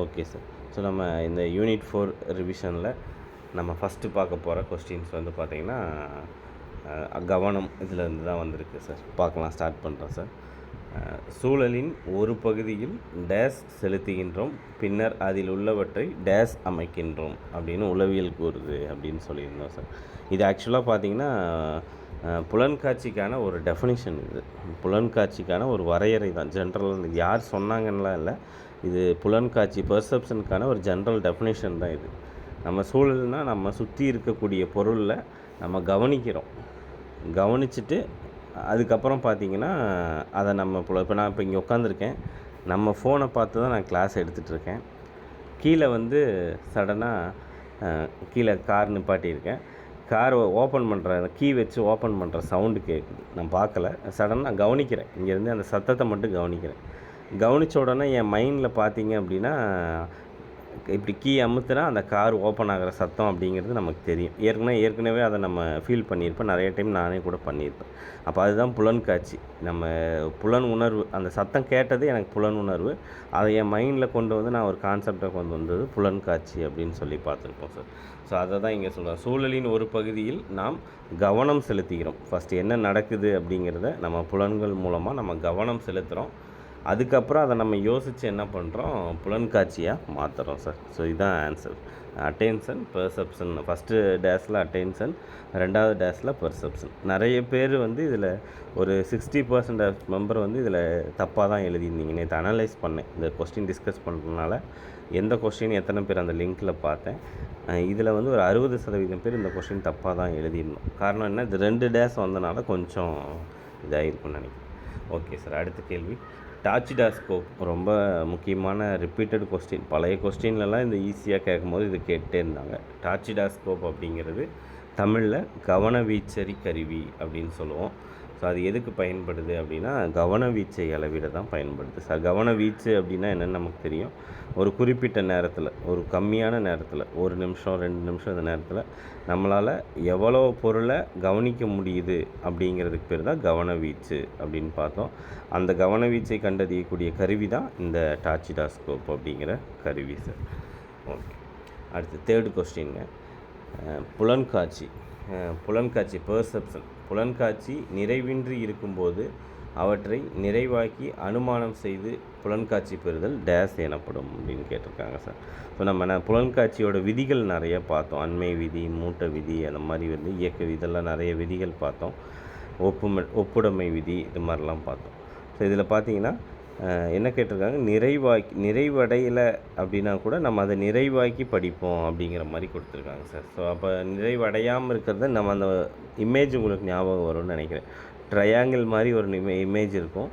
Okay sir. So நம்ம இந்த unit 4 ரிவிஷனில் நம்ம ஃபஸ்ட்டு பார்க்க போகிற கொஸ்டின்ஸ் வந்து பார்த்திங்கன்னா கவனம் இதிலேருந்து தான் வந்திருக்கு சார். பார்க்கலாம், ஸ்டார்ட் பண்ணுறோம் சார். சூழலின் ஒரு பகுதியில் டேஸ் செலுத்துகின்றோம், பின்னர் அதில் உள்ளவற்றை டேஸ் அமைக்கின்றோம் அப்படின்னு உளவியல் கூறுது அப்படின்னு சொல்லியிருந்தோம் சார். இது ஆக்சுவலாக பார்த்திங்கன்னா புலன்காட்சிக்கான ஒரு டெஃபினிஷன். இது புலன்காட்சிக்கான ஒரு வரையறை தான். ஜென்ரல் யார் சொன்னாங்கன்னெலாம் இல்லை, இது புலன்காட்சி பெர்செப்ஷனுக்கான ஒரு ஜென்ரல் டெஃபினேஷன் தான் இது. நம்ம சூழல்னால் நம்ம சுற்றி இருக்கக்கூடிய பொருளில் நம்ம கவனிச்சுட்டு அதுக்கப்புறம் பார்த்திங்கன்னா அதை நம்ம இப்போ நான் இங்கே உட்காந்துருக்கேன், நம்ம ஃபோனை பார்த்து தான் நான் கிளாஸ் எடுத்துகிட்ருக்கேன். கீழே வந்து சடனாக கீழே கார் நிப்பாட்டியிருக்கேன், கார் ஓப்பன் பண்ணுற கீ வச்சு ஓப்பன் பண்ணுற சவுண்டு கேட்குது. நான் பார்க்கல, சடனாக கவனிக்கிறேன், இங்கேருந்து அந்த சத்தத்தை மட்டும் கவனிக்கிறேன். கவனித்த உடனே என் மைண்டில் பார்த்தீங்க அப்படின்னா இப்படி கீ அமுத்துனா அந்த கார் ஓப்பன் ஆகிற சத்தம் அப்படிங்கிறது நமக்கு தெரியும். ஏற்கனவே அதை நம்ம ஃபீல் பண்ணியிருப்பேன், நிறைய டைம் நானே கூட பண்ணியிருப்பேன். அப்போ அதுதான் புலன்காட்சி. நம்ம புலன் உணர்வு, அந்த சத்தம் கேட்டது எனக்கு புலன் உணர்வு, அதை என் மைண்டில் கொண்டு வந்து நான் ஒரு கான்செப்டை கொண்டு வந்தது புலன்காட்சி அப்படின்னு சொல்லி பார்த்துருப்போம் சார். ஸோ அதை தான் இங்கே சொல்கிறோம். சூழலின் ஒரு பகுதியில் நாம் கவனம் செலுத்துகிறோம். ஃபஸ்ட்டு என்ன நடக்குது அப்படிங்கிறத நம்ம புலன்கள் மூலமாக நம்ம கவனம் செலுத்துகிறோம். அதுக்கப்புறம் அதை நம்ம யோசித்து என்ன பண்ணுறோம், புலன்காட்சியாக மாற்றுறோம் சார். ஸோ இதுதான் ஆன்சர். Attention, perception. ஃபஸ்ட்டு டேஸில் அட்டென்ஷன், ரெண்டாவது டேஸில் பெர்செப்ஷன். நிறைய பேர் வந்து இதில் ஒரு 60% மெம்பர் வந்து இதில் தப்பாக தான் எழுதியிருந்தீங்க. நேற்று அனலைஸ் பண்ணேன், இந்த கொஸ்டின் டிஸ்கஸ் பண்ணுறதுனால எந்த கொஸ்டின் எத்தனை பேர் அந்த லிங்க்கில் பார்த்தேன். இதில் வந்து ஒரு 60% பேர் இந்த கொஸ்டின் தப்பாக தான் எழுதியிருந்தோம். காரணம் என்ன, இது 2 டேஸ் வந்தனால கொஞ்சம் இதாகிருக்கும்னு நினைக்கிறேன். ஓகே சார், அடுத்த கேள்வி. டாச்சிடாஸ்கோப் ரொம்ப முக்கியமான ரிப்பீட்டட் கொஸ்டின். பழைய கொஸ்டின்லலாம் இந்த ஈஸியாக கேட்கும்போது இது கேட்டே இருந்தாங்க. டாச்சிடாஸ்கோப் அப்படிங்கிறது தமிழில் கவனவீச்சரி கருவி அப்படின்னு சொல்லுவோம். ஸோ அது எதுக்கு பயன்படுது அப்படின்னா கவனவீச்சை அளவிட தான் பயன்படுது சார். கவனவீச்சு அப்படின்னா என்னென்னு நமக்கு தெரியும். ஒரு குறிப்பிட்ட நேரத்தில், ஒரு கம்மியான நேரத்தில், 1 நிமிஷம் 2 நிமிஷம் இந்த நேரத்தில் நம்மளால் எவ்வளோ பொருளை கவனிக்க முடியுது அப்படிங்கிறதுக்கு பேர் தான் கவனவீச்சு அப்படின்னு பார்த்தோம். அந்த கவனவீச்சை கண்டறியக்கூடிய கருவி தான் இந்த டாச்சிடாஸ்கோப் அப்படிங்கிற கருவி சார். ஓகே, அடுத்து 3rd கொஸ்டின்ங்க. புலன்காட்சி பெர்செப்ஷன். புலன்காட்சி நிறைவின்றி இருக்கும்போது அவற்றை நிறைவாக்கி அனுமானம் செய்து புலன்காட்சி பெறுதல் டேஸ் எனப்படும் அப்படின்னு கேட்டிருக்காங்க சார். ஸோ நம்ம புலன்காட்சியோட விதிகள் நிறைய பார்த்தோம். அண்மை விதி, மூட்ட விதி, அந்த மாதிரி வந்து இயக்க விதி, இதெல்லாம் நிறைய விதிகள் பார்த்தோம். ஒப்புடைமை விதி, இது மாதிரிலாம் பார்த்தோம். ஸோ இதில் பார்த்தீங்கன்னா என்ன கேட்டிருக்காங்க, நிறைவடையலை அப்படின்னா கூட நம்ம அதை நிறைவாக்கி படிப்போம் அப்படிங்கிற மாதிரி கொடுத்துருக்காங்க சார். ஸோ அப்போ நிறைவடையாமல் இருக்கிறத நம்ம அந்த இமேஜ் உங்களுக்கு ஞாபகம் வரும்னு நினைக்கிறேன். ட்ரையாங்கிள் மாதிரி ஒரு இமேஜ் இருக்கும்,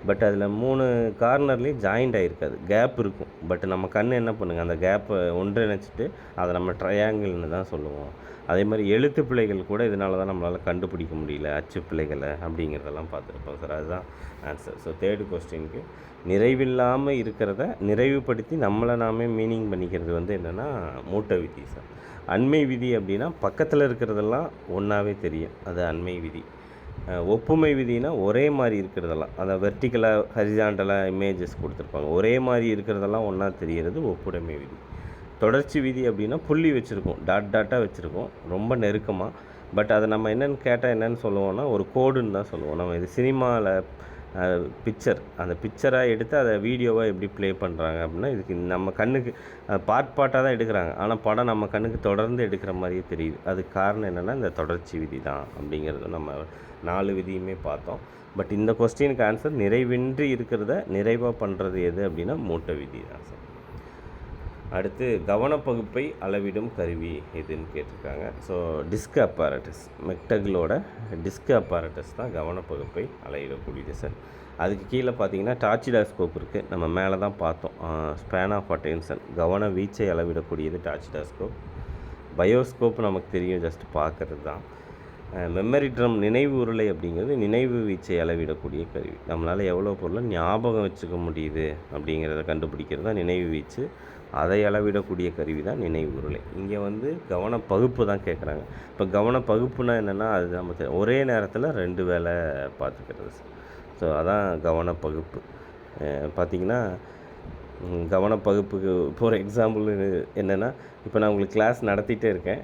பட் அதில் 3 கார்னர்லேயும் ஜாயிண்ட் ஆகிருக்காது, கேப் இருக்கும். பட் நம்ம கண் என்ன பண்ணுங்கள், அந்த கேப்பை ஒன்றிணைச்சிட்டு அதை நம்ம ட்ரையாங்கிள்னு தான் சொல்லுவோம். அதே மாதிரி எழுத்து பிழைகள் கூட இதனால தான் நம்மளால் கண்டுபிடிக்க முடியல, அச்சு பிழைகளை அப்படிங்கிறதெல்லாம் பார்த்துருப்போம் சார். அதுதான் ஆன்சர். ஸோ 3rd கொஸ்டினுக்கு நிறைவில்லாமல் இருக்கிறத நிறைவுபடுத்தி நம்மளை நாமே மீனிங் பண்ணிக்கிறது வந்து என்னென்னா மூட்டை விதி சார். அண்மை விதி அப்படின்னா பக்கத்தில் இருக்கிறதெல்லாம் ஒன்றாவே தெரியும், அது அண்மை விதி. ஒப்புமை விதினா ஒரே மாதிரி இருக்கிறதெல்லாம், அதை வெர்டிக்கலாக ஹரிசாண்டலாக இமேஜஸ் கொடுத்துருப்பாங்க, ஒரே மாதிரி இருக்கிறதெல்லாம் ஒன்றா தெரிகிறது ஒப்புடைமை விதி. தொடர்ச்சி விதி அப்படின்னா புள்ளி வச்சுருக்கோம், டாட்டாக வச்சுருக்கோம் ரொம்ப நெருக்கமாக. பட் அதை நம்ம என்னென்னு கேட்டால் என்னென்னு சொல்லுவோம்னா ஒரு கோடுன்னு தான் சொல்லுவோம். நம்ம இது சினிமாவில் பிக்சர், அந்த பிக்சராக எடுத்து அதை வீடியோவாக எப்படி ப்ளே பண்ணுறாங்க அப்படின்னா இதுக்கு நம்ம கண்ணுக்கு பார்ட்டாக தான் எடுக்கிறாங்க, ஆனால் படம் நம்ம கண்ணுக்கு தொடர்ந்து எடுக்கிற மாதிரியே தெரியுது. அதுக்கு காரணம் என்னென்னா இந்த தொடர்ச்சி விதி தான் அப்படிங்கிறது நம்ம 4 விதியுமே பார்த்தோம். பட் இந்த கொஸ்டினுக்கு ஆன்சர் நிறைவின்றி இருக்கிறத நிறைவாக பண்ணுறது எது அப்படின்னா மூட்டை விதி தான் சார். அடுத்து கவனப்பகுப்பை அளவிடும் கருவி எதுன்னு கேட்டிருக்காங்க. ஸோ டிஸ்க் அப்பாரட்டஸ், மெக்டகிளோட டிஸ்க் அப்பாரட்டஸ் தான் கவனப்பகுப்பை அளவிடக்கூடியது சார். அதுக்கு கீழே பார்த்தீங்கன்னா டாச்சிடாஸ்கோப் இருக்குது, நம்ம மேலே தான் பார்த்தோம். ஸ்பேன் ஆஃப் அட்டென்ஷன், கவன வீச்சை அளவிடக்கூடியது டாச்சிடாஸ்கோப். பயோஸ்கோப் நமக்கு தெரியும், ஜஸ்ட் பார்க்குறது தான். மெமரி ட்ரம், நினைவு உருளை அப்படிங்கிறது நினைவு வீச்சை அளவிடக்கூடிய கருவி. நம்மளால் எவ்வளோ பொருளை ஞாபகம் வச்சுக்க முடியுது அப்படிங்கிறத கண்டுபிடிக்கிறது தான் நினைவு வீச்சு. அதை அளவிடக்கூடிய கருவி தான் நினைவு உருளை. இங்கே வந்து கவனப்பகுப்பு தான் கேட்குறாங்க. இப்போ கவனப்பகுப்புனா என்னென்னா அது நம்ம ஒரே நேரத்தில் 2 வேலை பார்த்துக்கிறது. ஸோ அதான் கவனப்பகுப்பு. பார்த்திங்கன்னா கவனப்பகுப்புக்கு இப்போ ஒரு எக்ஸாம்பிள் என்னென்னா, இப்போ நான் உங்களுக்கு கிளாஸ் நடத்திட்டே இருக்கேன்.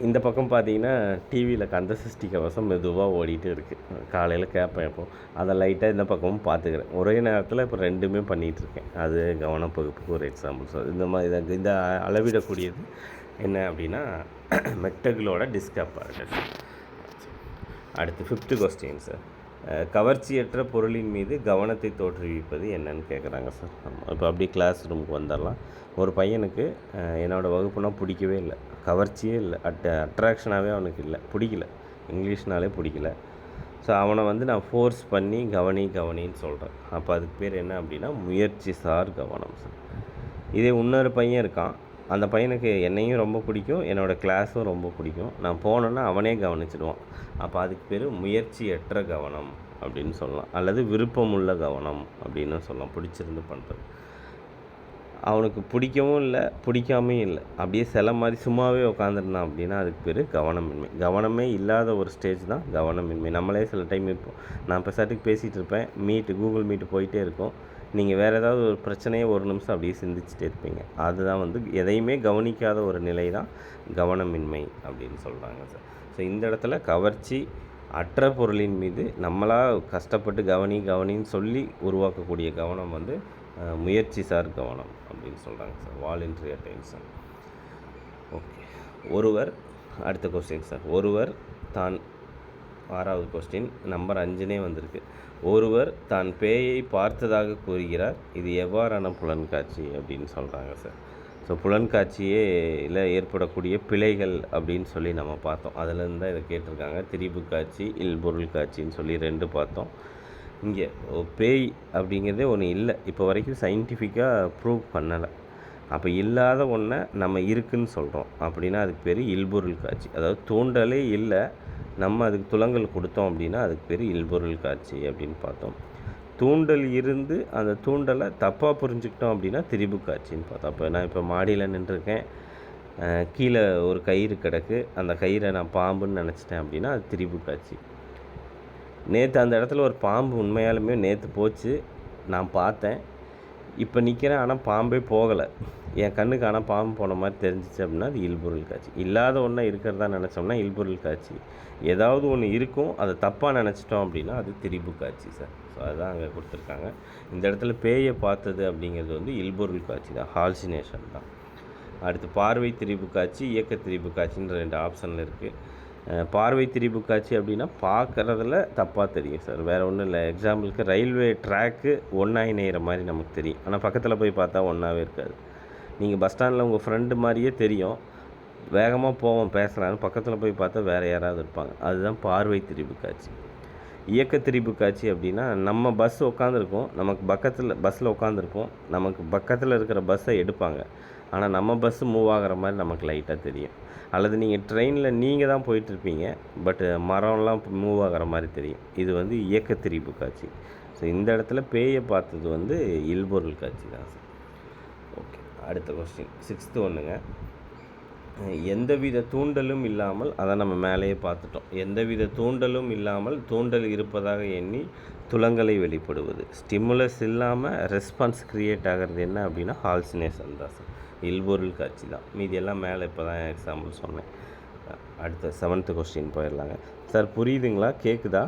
இந்த பக்கம் பார்த்தீங்கன்னா டிவியில் கந்த சஷ்டி கவசம் மெதுவாக ஓடிட்டு இருக்குது. காலையில் கேட்பேன் எப்போ, அதை லைட்டாக இந்த பக்கமும் பார்த்துக்கிறேன். ஒரே நேரத்தில் இப்போ 2மே பண்ணிகிட்ருக்கேன். அது கவனப்பகுப்புக்கு ஒரு எக்ஸாம்பிள். ஸோ இந்த மாதிரி இந்த அளவிடக்கூடியது என்ன அப்படின்னா மெக்டகிளோட டிஸ்க் அப்பாரட்டஸ். அடுத்து 5th கொஸ்டின் சார். கவர்ச்சியற்ற பொருளின் மீது கவனத்தை தோற்றுவிப்பது என்னன்னு கேட்குறாங்க சார். இப்போ அப்படியே கிளாஸ் ரூமுக்கு வந்துடலாம். ஒரு பையனுக்கு என்னோடய வகுப்புனா பிடிக்கவே இல்லை, கவர்ச்சியே இல்லை, அட்ராக்ஷனாகவே அவனுக்கு இல்லை, பிடிக்கல, இங்கிலீஷ்னாலே பிடிக்கல. ஸோ அவனை நான் ஃபோர்ஸ் பண்ணி கவனின்னு சொல்கிறேன். அப்போ அதுக்கு பேர் என்ன அப்படின்னா முயற்சி சார் கவனம் சார். இதே இன்னொரு பையன் இருக்கான், அந்த பையனுக்கு என்னையும் ரொம்ப பிடிக்கும், என்னோடய கிளாஸும் ரொம்ப பிடிக்கும். நான் போனேன்னா அவனே கவனிச்சிடுவான். அப்போ அதுக்கு பேர் முயற்சியற்ற கவனம் அப்படின்னு சொல்லலாம், அல்லது விருப்பமுள்ள கவனம் அப்படின்னு சொல்லலாம். பிடிச்சிருந்து பண்ணுறது. அவனுக்கு பிடிக்கவும் இல்லை, பிடிக்காமையும் இல்லை, அப்படியே சில மாதிரி சும்மாவே உட்காந்துருந்தான் அப்படின்னா அதுக்கு பேர் கவனமின்மை. கவனமே இல்லாத ஒரு ஸ்டேஜ் தான் கவனமின்மை. நம்மளே சில டைம் இப்போ நான் பெசாட்டுக்கு பேசிகிட்டு இருப்பேன், கூகுள் மீட்டு போயிட்டே இருக்கும். நீங்கள் வேறு ஏதாவது ஒரு பிரச்சனையே ஒரு நிமிஷம் அப்படியே சிந்திச்சுட்டே இருப்பீங்க. அதுதான் எதையுமே கவனிக்காத ஒரு நிலை தான் கவனமின்மை அப்படின்னு சொல்கிறாங்க சார். ஸோ இந்த இடத்துல கவர்ச்சி அற்ற பொருளின் மீது நம்மளாக கஷ்டப்பட்டு கவனின்னு சொல்லி உருவாக்கக்கூடிய கவனம் முயற்சி சார் கவனம் அப்படின்னு சொல்கிறாங்க சார். Voluntary attention. ஓகே. ஒருவர், அடுத்த கொஸ்டின் சார். ஒருவர் தான் 6வது கொஸ்டின் நம்பர் 5 வந்திருக்கு. ஒருவர் தான் பேயை பார்த்ததாக கூறுகிறார், இது எவ்வாறான புலன்காட்சி அப்படின்னு சொல்கிறாங்க சார். ஸோ புலன்காட்சியில் ஏற்படக்கூடிய பிழைகள் அப்படின்னு சொல்லி நம்ம பார்த்தோம். அதிலேருந்து தான் இதை கேட்டிருக்காங்க. திரிபு காட்சி, இல்பொருள் காட்சின்னு சொல்லி 2 பார்த்தோம். இங்கே பேய் அப்படிங்கிறதே ஒன்று இல்லை, இப்போ வரைக்கும் சயின்டிஃபிக்காக ப்ரூவ் பண்ணலை. அப்போ இல்லாத ஒன்றை நம்ம இருக்குதுன்னு சொல்கிறோம் அப்படின்னா அதுக்கு பேர் இல்பொருள் காட்சி. அதாவது தூண்டலே இல்லை, நம்ம அதுக்கு துலங்கல் கொடுத்தோம் அப்படின்னா அதுக்கு பேர் இல்பொருள் காட்சி அப்படின்னு பார்த்தோம். தூண்டல் இருந்து அந்த தூண்டலை தப்பாக புரிஞ்சுக்கிட்டோம் அப்படின்னா திரிபு காட்சின்னு பார்த்தோம். அப்போ நான் இப்போ மாடியில் நின்றுருக்கேன், கீழே ஒரு கயிறு கிடக்கு, அந்த கயிறை நான் பாம்புன்னு நினச்சிட்டேன் அப்படின்னா அது திரிபு காட்சி. நேற்று அந்த இடத்துல ஒரு பாம்பு உண்மையாலுமே நேற்று போச்சு, நான் பார்த்தேன், இப்போ நிற்கிறேன், ஆனால் பாம்பே போகலை, என் கண்ணுக்கு ஆனால் பாம்பு போன மாதிரி தெரிஞ்சிச்சு அப்படின்னா அது இல்பொருள் காட்சி. இல்லாத ஒன்றை இருக்கிறதா நினச்சோம்னா இல்பொருள் காட்சி. ஏதாவது ஒன்று இருக்கும், அதை தப்பாக நினச்சிட்டோம் அப்படின்னா அது திரிபு காட்சி சார். ஸோ அதுதான் அங்கே கொடுத்துருக்காங்க. இந்த இடத்துல பேயை பார்த்தது அப்படிங்கிறது இல்பொருள் காட்சி தான், ஹால்சினேஷன் தான். அடுத்து பார்வை திரிபு காட்சி, இயக்க திரிபு காட்சின்ற 2 ஆப்ஷனில் இருக்குது. பார்வை திரிபு காட்சி அப்படின்னா பார்க்குறதுல தப்பாக தெரியும் சார், வேறு ஒன்றும் இல்லை. எக்ஸாம்பிளுக்கு ரயில்வே ட்ராக்கு ஒன்றா இணையிற மாதிரி நமக்கு தெரியும், ஆனால் பக்கத்தில் போய் பார்த்தா ஒன்றாவே இருக்காது. நீங்கள் பஸ் ஸ்டாண்டில் உங்கள் ஃப்ரெண்டு மாதிரியே தெரியும், வேகமாக போவோம் பேசலான்னு, பக்கத்தில் போய் பார்த்தா வேறு யாராவது இருப்பாங்க. அதுதான் பார்வை திரிபு காட்சி. இயக்க திரிபு காட்சி அப்படின்னா நம்ம பஸ் உட்காந்துருக்கோம், நமக்கு பஸ்ஸில் உட்காந்துருப்போம், நமக்கு பக்கத்தில் இருக்கிற பஸ்ஸை எடுப்பாங்க, ஆனால் நம்ம பஸ்ஸு மூவ் ஆகிற மாதிரி நமக்கு லைட்டாக தெரியும். அல்லது நீங்கள் ட்ரெயினில் நீங்கள் தான் போயிட்டுருப்பீங்க, பட் மரம்லாம் மூவ் ஆகிற மாதிரி தெரியும். இது இயக்க திரிபு காட்சி. ஸோ இந்த இடத்துல பேயை பார்த்தது இல்பொருள் காட்சி தான் சார். ஓகே. அடுத்த கொஸ்டின் 6th ஒன்றுங்க. எந்தவித தூண்டலும் இல்லாமல், அதை நம்ம மேலேயே பார்த்துட்டோம், எந்தவித தூண்டலும் இல்லாமல் தூண்டல் இருப்பதாக எண்ணி துலங்கலை வெளிப்படுவது. ஸ்டிமுலஸ் இல்லாமல் ரெஸ்பான்ஸ் க்ரியேட் ஆகிறது என்ன அப்படின்னா ஹால்சினேஷன் தான் சார், இல்பொருள் காட்சி தான். மீதியெல்லாம் மேலே இப்போ தான் எக்ஸாம்பிள் சொன்னேன். அடுத்த 7th கொஸ்டின் போயிடலாங்க சார். புரியுதுங்களா, கேட்குதா?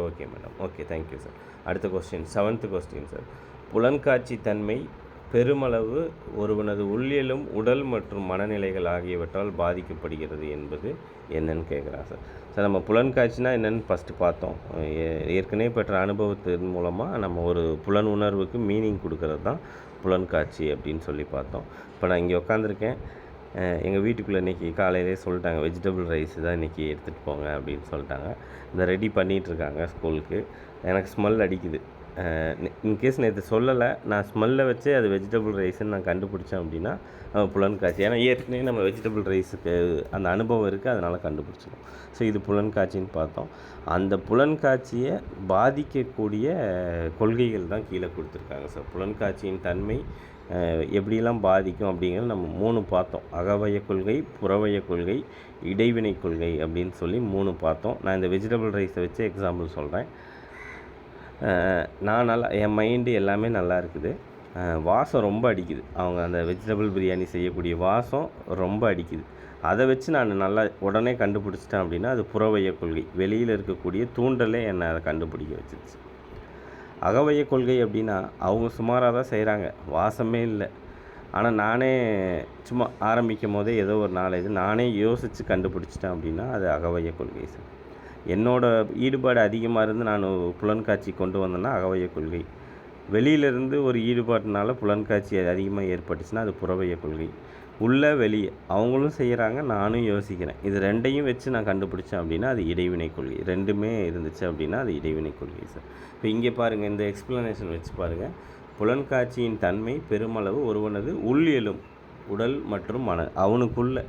Okay madam. Okay, thank you sir. அடுத்த கொஸ்டின் 7th கொஸ்டின் சார். புலன்காட்சி தன்மை பெருமளவு ஒருவனது உள்ளியலும் உடல் மற்றும் மனநிலைகள் ஆகியவற்றால் பாதிக்கப்படுகிறது என்பது என்னன்னு கேட்குறான் சார். சார் நம்ம புலன்காட்சினா என்னென்னு ஃபஸ்ட்டு பார்த்தோம். ஏற்கனவே பெற்ற அனுபவத்தின் மூலமாக நம்ம ஒரு புலன் உணர்வுக்கு மீனிங் கொடுக்கறது தான் புலன்காட்சி அப்படின்னு சொல்லி பார்த்தோம். இப்போ நான் இங்கே உட்காந்துருக்கேன், எங்கள் வீட்டுக்குள்ளே இன்றைக்கி காலையிலே சொல்லிட்டாங்க வெஜிடபிள் ரைஸ் தான் இன்றைக்கி எடுத்துகிட்டு போங்க அப்படின்னு சொல்லிட்டாங்க. இந்த ரெடி பண்ணிகிட்ருக்காங்க ஸ்கூலுக்கு. எனக்கு ஸ்மெல் அடிக்குது. இன்கேஸ் நேற்று சொல்லலை, நான் ஸ்மெல்லை வச்சே அது வெஜிடபிள் ரைஸ்ன்னு நான் கண்டுபிடிச்சேன் அப்படின்னா புலன்காட்சி. ஏன்னா ஏற்கனவே நம்ம வெஜிடபிள் ரைஸுக்கு அந்த அனுபவம் இருக்குது, அதனால் கண்டுபிடிச்சிடும். ஸோ இது புலன்காட்சின்னு பார்த்தோம். அந்த புலன்காட்சியை பாதிக்கக்கூடிய கொள்கைகள் தான் கீழே கொடுத்துருக்காங்க சார். புலன்காட்சியின் தன்மை எப்படிலாம் பாதிக்கும் அப்படிங்கிறது நம்ம 3 பார்த்தோம். அகவய கொள்கை, புறவய கொள்கை, இடைவினை கொள்கை அப்படின்னு சொல்லி 3 பார்த்தோம். நான் இந்த வெஜிடபிள் ரைஸை வச்சு எக்ஸாம்பிள் சொல்கிறேன். நான் நல்லா என் மைண்டு எல்லாமே நல்லா இருக்குது. வாசம் ரொம்ப அடிக்குது. அவங்க அந்த வெஜிடபிள் பிரியாணி செய்யக்கூடிய வாசம் ரொம்ப அடிக்குது. அதை வச்சு நான் நல்லா உடனே கண்டுபிடிச்சிட்டேன் அப்படின்னா, அது புறவய கொள்கை. வெளியில் இருக்கக்கூடிய தூண்டலே என்னை அதை கண்டுபிடிக்க வச்சிருச்சு. அகவய கொள்கை அப்படின்னா, அவங்க சுமாராக தான் செய்கிறாங்க, வாசமே இல்லை. ஆனால் நானே சும்மா ஆரம்பிக்கும் போதே ஏதோ ஒரு நாலேஜ் நானே யோசித்து கண்டுபிடிச்சிட்டேன் அப்படின்னா, அது அகவய கொள்கை சார். என்னோடய ஈடுபாடு அதிகமாக இருந்து நான் புலன்காட்சி கொண்டு வந்தேன்னா அகவய கொள்கை. வெளியிலேருந்து ஒரு ஈடுபாட்டினால புலன்காட்சி அதிகமாக ஏற்பட்டுச்சுன்னா அது புறவய கொள்கை. உள்ள வெளியே அவங்களும் செய்கிறாங்க, நானும் யோசிக்கிறேன். இது ரெண்டையும் வச்சு நான் கண்டுபிடிச்சேன் அப்படின்னா அது இடைவினை கொள்கை. ரெண்டுமே இருந்துச்சு அப்படின்னா அது இடைவினை கொள்கை சார். இப்போ இங்கே பாருங்கள், இந்த எக்ஸ்ப்ளனேஷன் வச்சு பாருங்கள். புலன்காட்சியின் தன்மை பெருமளவு ஒருவனது உள்ளியலும் உடல் மற்றும் அவனுக்குள்ள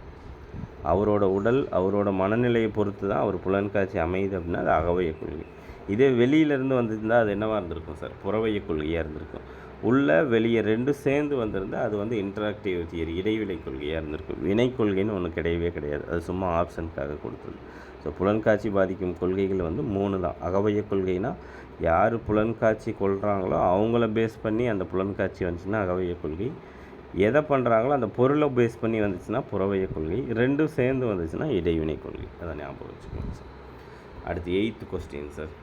அவரோட உடல் அவரோட மனநிலையை பொறுத்து தான் அவர் புலன்காட்சி அமையுது அப்படின்னா அது அகவய கொள்கை. இதே வெளியிலேருந்து வந்திருந்தால் அது என்னவாக இருந்திருக்கும் சார்? புறவய கொள்கையாக இருந்திருக்கும். உள்ள வெளியே ரெண்டும் சேர்ந்து வந்திருந்தால் அது வந்து இன்டராக்டிவ் தியரி, இடைவினை கொள்கையாக இருந்திருக்கும். வினை கொள்கைன்னு ஒன்று கிடையவே கிடையாது. அது சும்மா ஆப்ஷனுக்காக கொடுத்தது. ஸோ புலன்காட்சி பாதிக்கும் கொள்கைகள் வந்து 3 தான். அகவய கொள்கைனா யார் புலன்காட்சி கொள்கிறாங்களோ அவங்கள பேஸ் பண்ணி அந்த புலன்காட்சி வந்துச்சுன்னா அகவய கொள்கை. எதை பண்ணுறாங்களோ அந்த பொருளை பேஸ் பண்ணி வந்துச்சுன்னா புறவய கொள்கை. ரெண்டும் சேர்ந்து வந்துச்சுன்னா இடைவினை கொள்கை. அதை ஞாபகம் வச்சுக்கோங்க சார். அடுத்து 8th கொஸ்டின் சார்.